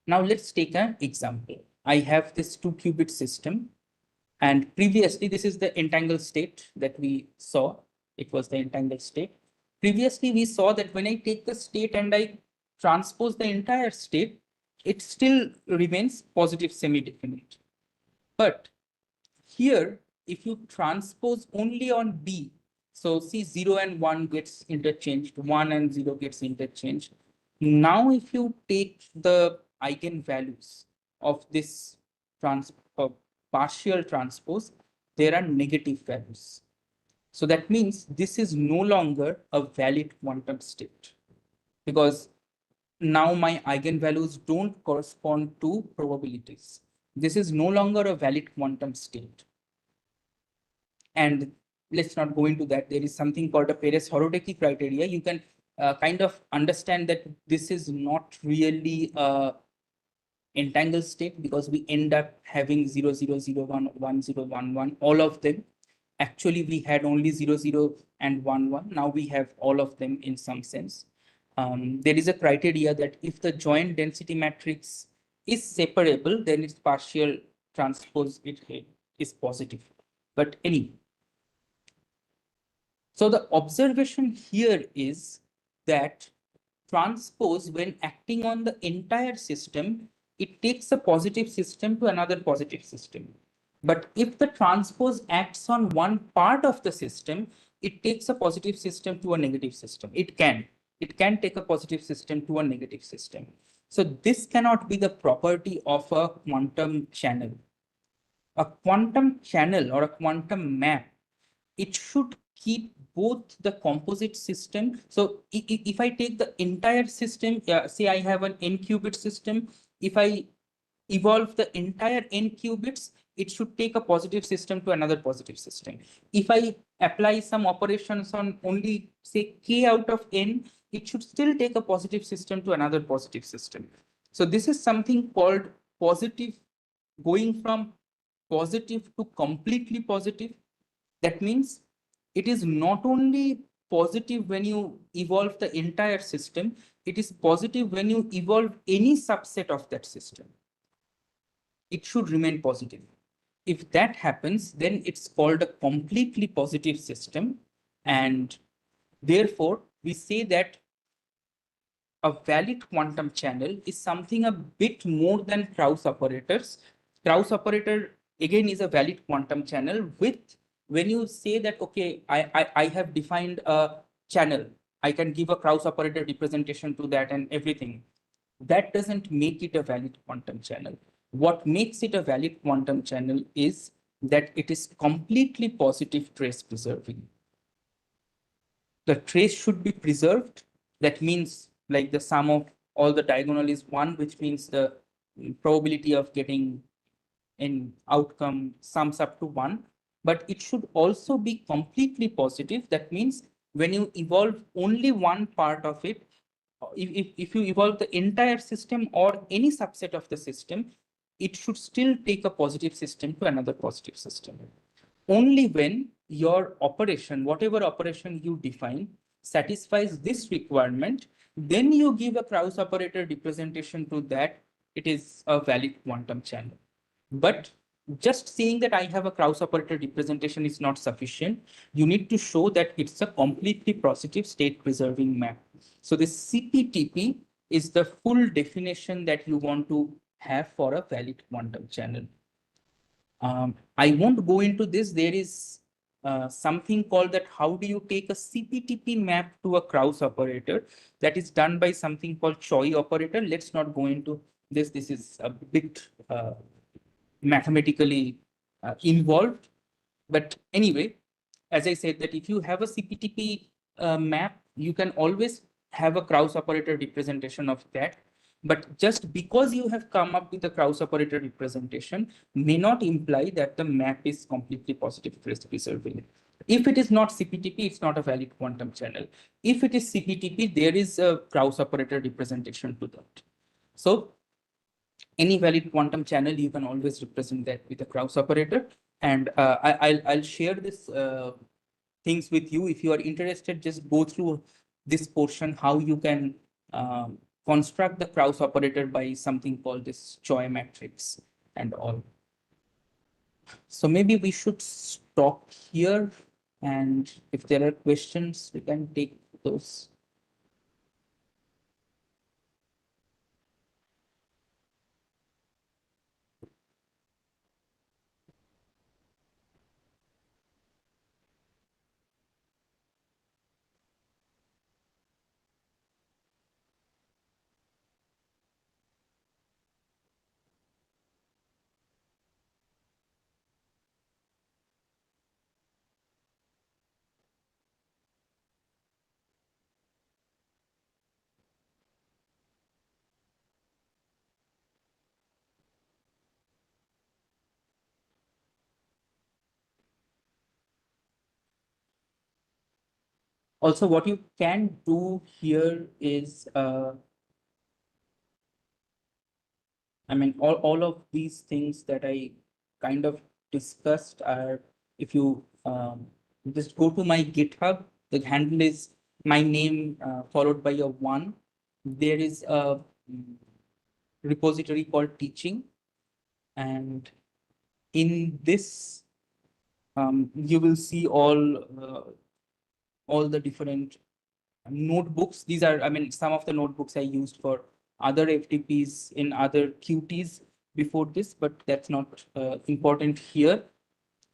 Now let's take an example. I have this 2-qubit system, and previously this is the entangled state that we saw. It was the entangled state. Previously we saw that when I take the state and I transpose the entire state, it still remains positive semi-definite. But here, if you transpose only on B, so see 0 and 1 gets interchanged, 1 and 0 gets interchanged. Now, if you take the eigenvalues of this partial transpose, there are negative values. So that means this is no longer a valid quantum state, because now my eigenvalues don't correspond to probabilities. This is no longer a valid quantum state. And let's not go into that. There is something called a Perez-Horodecky criteria. You can kind of understand that this is not really a entangled state, because we end up having 0, 0, 0, 1, 1, 0, 1, 1, all of them. Actually, we had only 0, 0, and 1, 1. Now we have all of them in some sense. There is a criteria that if the joint density matrix is separable, then its partial transpose is positive. But anyway, so the observation here is that transpose, when acting on the entire system, it takes a positive system to another positive system. But if the transpose acts on one part of the system, it takes a positive system to a negative system. It can take a positive system to a negative system. So this cannot be the property of a quantum channel. A quantum channel or a quantum map, it should keep both the composite system. So if I take the entire system, say I have an n qubit system, if I evolve the entire n qubits, it should take a positive system to another positive system. If I apply some operations on only say k out of n, it should still take a positive system to another positive system. So this is something called positive, going from positive to completely positive. That means it is not only positive when you evolve the entire system, it is positive when you evolve any subset of that system. It should remain positive. If that happens, then it's called a completely positive system. And therefore, we say that a valid quantum channel is something a bit more than Krauss operators. Krauss operator, again, is a valid quantum channel with, when you say that, okay, I have defined a channel, I can give a Krauss operator representation to that and everything. That doesn't make it a valid quantum channel. What makes it a valid quantum channel is that it is completely positive trace preserving. The trace should be preserved. That means like the sum of all the diagonal is 1, which means the probability of getting an outcome sums up to 1. But it should also be completely positive. That means when you evolve only one part of it, if you evolve the entire system or any subset of the system, it should still take a positive system to another positive system. Only when your operation, whatever operation you define, satisfies this requirement, then you give a Krauss operator representation to that, it is a valid quantum channel. But just saying that I have a Krauss operator representation is not sufficient. You need to show that it's a completely positive state preserving map. So this CPTP is the full definition that you want to have for a valid quantum channel. I won't go into this. There is something called that how do you take a CPTP map to a Krauss operator, that is done by something called Choi operator. Let's not go into this. This is a bit mathematically involved. But anyway, as I said, that if you have a CPTP map, you can always have a Krauss operator representation of that. But just because you have come up with a Krauss operator representation may not imply that the map is completely positive trace preserving. If it is not CPTP, it's not a valid quantum channel. If it is CPTP, there is a Krauss operator representation to that. So any valid quantum channel, you can always represent that with a Krauss operator. And I'll share this things with you. If you are interested, just go through this portion, how you can construct the Krauss operator by something called this Choi matrix and all. So maybe we should stop here. And if there are questions, we can take those. Also, what you can do here is, I mean, all of these things that I kind of discussed are, if you just go to my GitHub, the handle is my name followed by a one. There is a repository called teaching, and in this, you will see all the different notebooks. These are, I mean, some of the notebooks I used for other FTPs in other QTs before this, but that's not important here.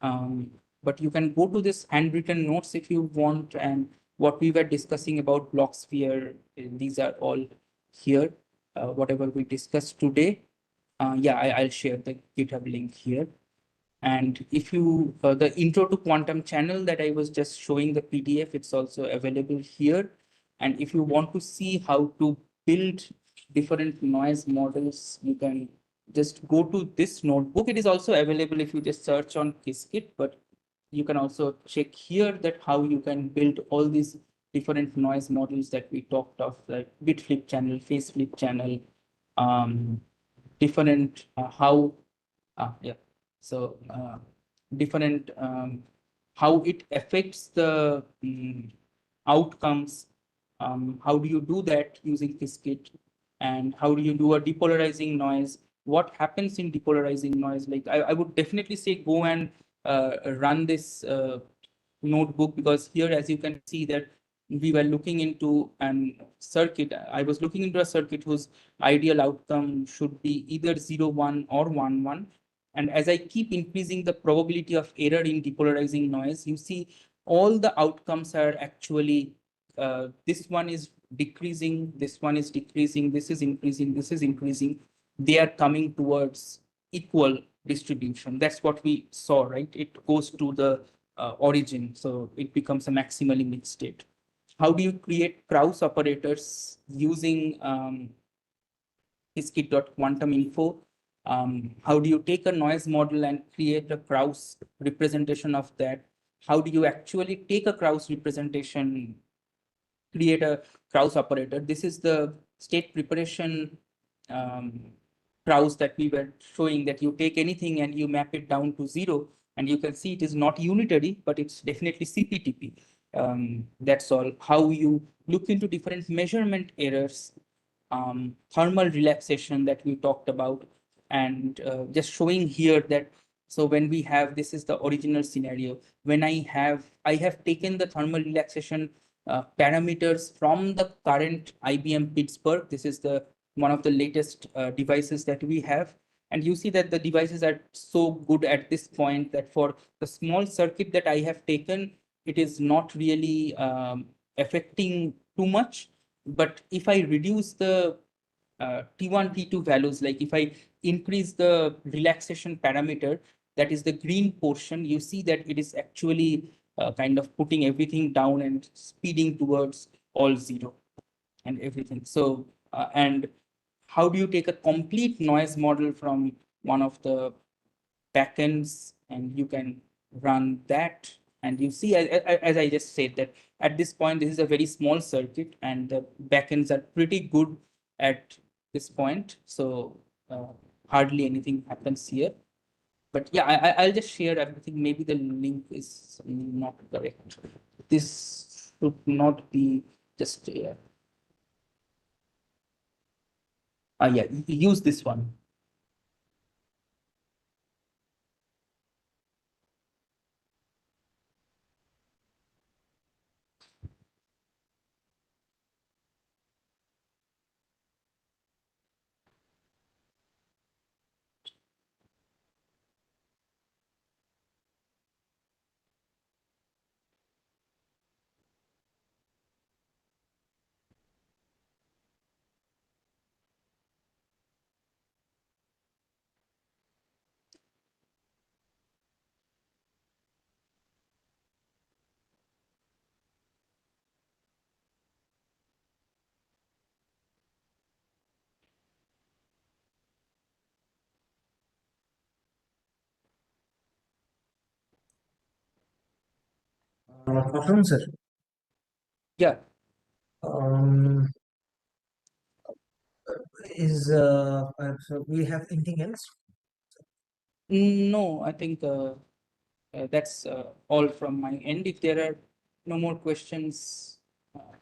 But you can go to this handwritten notes if you want, and what we were discussing about Blocksphere, these are all here, whatever we discussed today. Yeah, I'll share the GitHub link here. And if you, the intro to quantum channel that I was just showing the PDF, it's also available here. And if you want to see how to build different noise models, you can just go to this notebook. It is also available if you just search on Qiskit, but you can also check here that how you can build all these different noise models that we talked of, like bit flip channel, phase flip channel, different how yeah. So different how it affects the outcomes. How do you do that using Qiskit? And how do you do a depolarizing noise? What happens in depolarizing noise? Like I would definitely say go and run this notebook, because here, as you can see, that we were looking into an circuit. I was looking into a circuit whose ideal outcome should be either 0, 1 or 1, 1. And as I keep increasing the probability of error in depolarizing noise, you see all the outcomes are actually, this one is decreasing, this one is decreasing, this is increasing, this is increasing. They are coming towards equal distribution. That's what we saw, right? It goes to the origin, so it becomes a maximally mixed state. How do you create Krauss operators using Qiskit.quantuminfo? How do you take a noise model and create a Krauss representation of that? How do you actually take a Krauss representation, create a Krauss operator? This is the state preparation um, Krauss that we were showing, that you take anything and you map it down to 0, and you can see it is not unitary, but it's definitely CPTP. That's all. How you look into different measurement errors, thermal relaxation that we talked about, and just showing here that, so when we have, this is the original scenario, when I have taken the thermal relaxation parameters from the current IBM Pittsburgh. This is the one of the latest devices that we have. And you see that the devices are so good at this point that for the small circuit that I have taken, it is not really affecting too much. But if I reduce the T1, T2 values, like if I increase the relaxation parameter, that is the green portion, you see that it is actually kind of putting everything down and speeding towards all 0 and everything. So, and how do you take a complete noise model from one of the backends, and you can run that, and you see, as I just said, that at this point this is a very small circuit and the backends are pretty good at this point. So hardly anything happens here. But yeah, I'll just share everything. Maybe the link is not correct. This should not be just yeah, use this one. Afternoon, sir. Yeah. Um, so we have anything else? No, I think that's all from my end. If there are no more questions,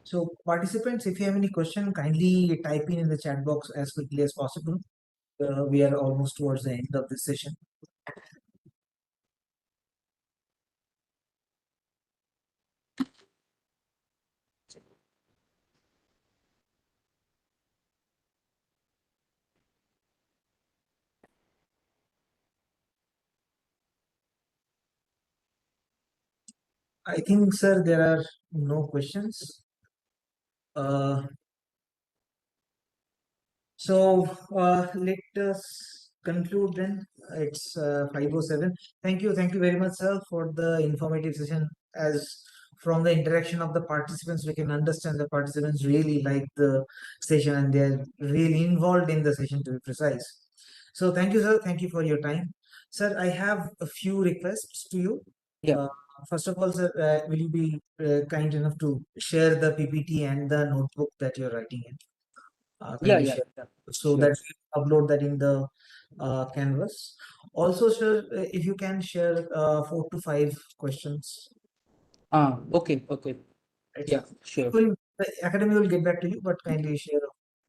So participants, if you have any question, kindly type in the chat box as quickly as possible. We are almost towards the end of this session. I think, sir, there are no questions. Uh, let us conclude then. It's 5:07. Thank you very much, sir, for the informative session. As from the interaction of the participants, we can understand the participants really like the session and they're really involved in the session, to be precise. So thank you, sir. Thank you for your time. Sir, I have a few requests to you. yeah, Uh, First of all, sir, will you be kind enough to share the PPT and the notebook that you're writing in? yeah, Kindly yeah, share yeah. so Sure. that we upload that in the canvas. Also, sir, if you can share 4 to 5 questions. Okay, okay. Right? Yeah, sure. The academy will get back to you, but kindly share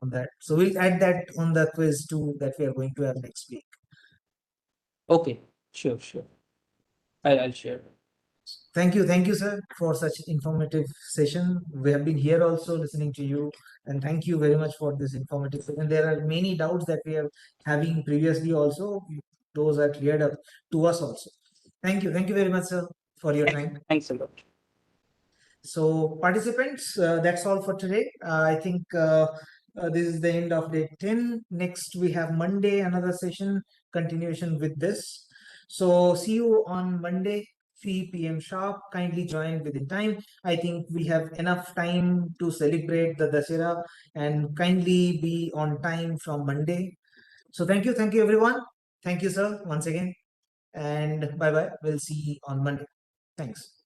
on that. So we'll add that on the quiz too that we are going to have next week. Okay, sure, sure. I'll share. Thank you, sir, for such informative session. We have been here also listening to you, and thank you very much for this informative session. There are many doubts that we are having previously also; those are cleared up to us also. Thank you very much, sir, for your time. Thanks a lot. So, participants, that's all for today. I think this is the end of day 10. Next, we have Monday, another session, continuation with this. So, see you on Monday, 3 p.m. sharp. Kindly join within time. I think we have enough time to celebrate the Dasera and kindly be on time from Monday. So, thank you, everyone. Thank you, sir, once again. And bye bye. We'll see you on Monday. Thanks.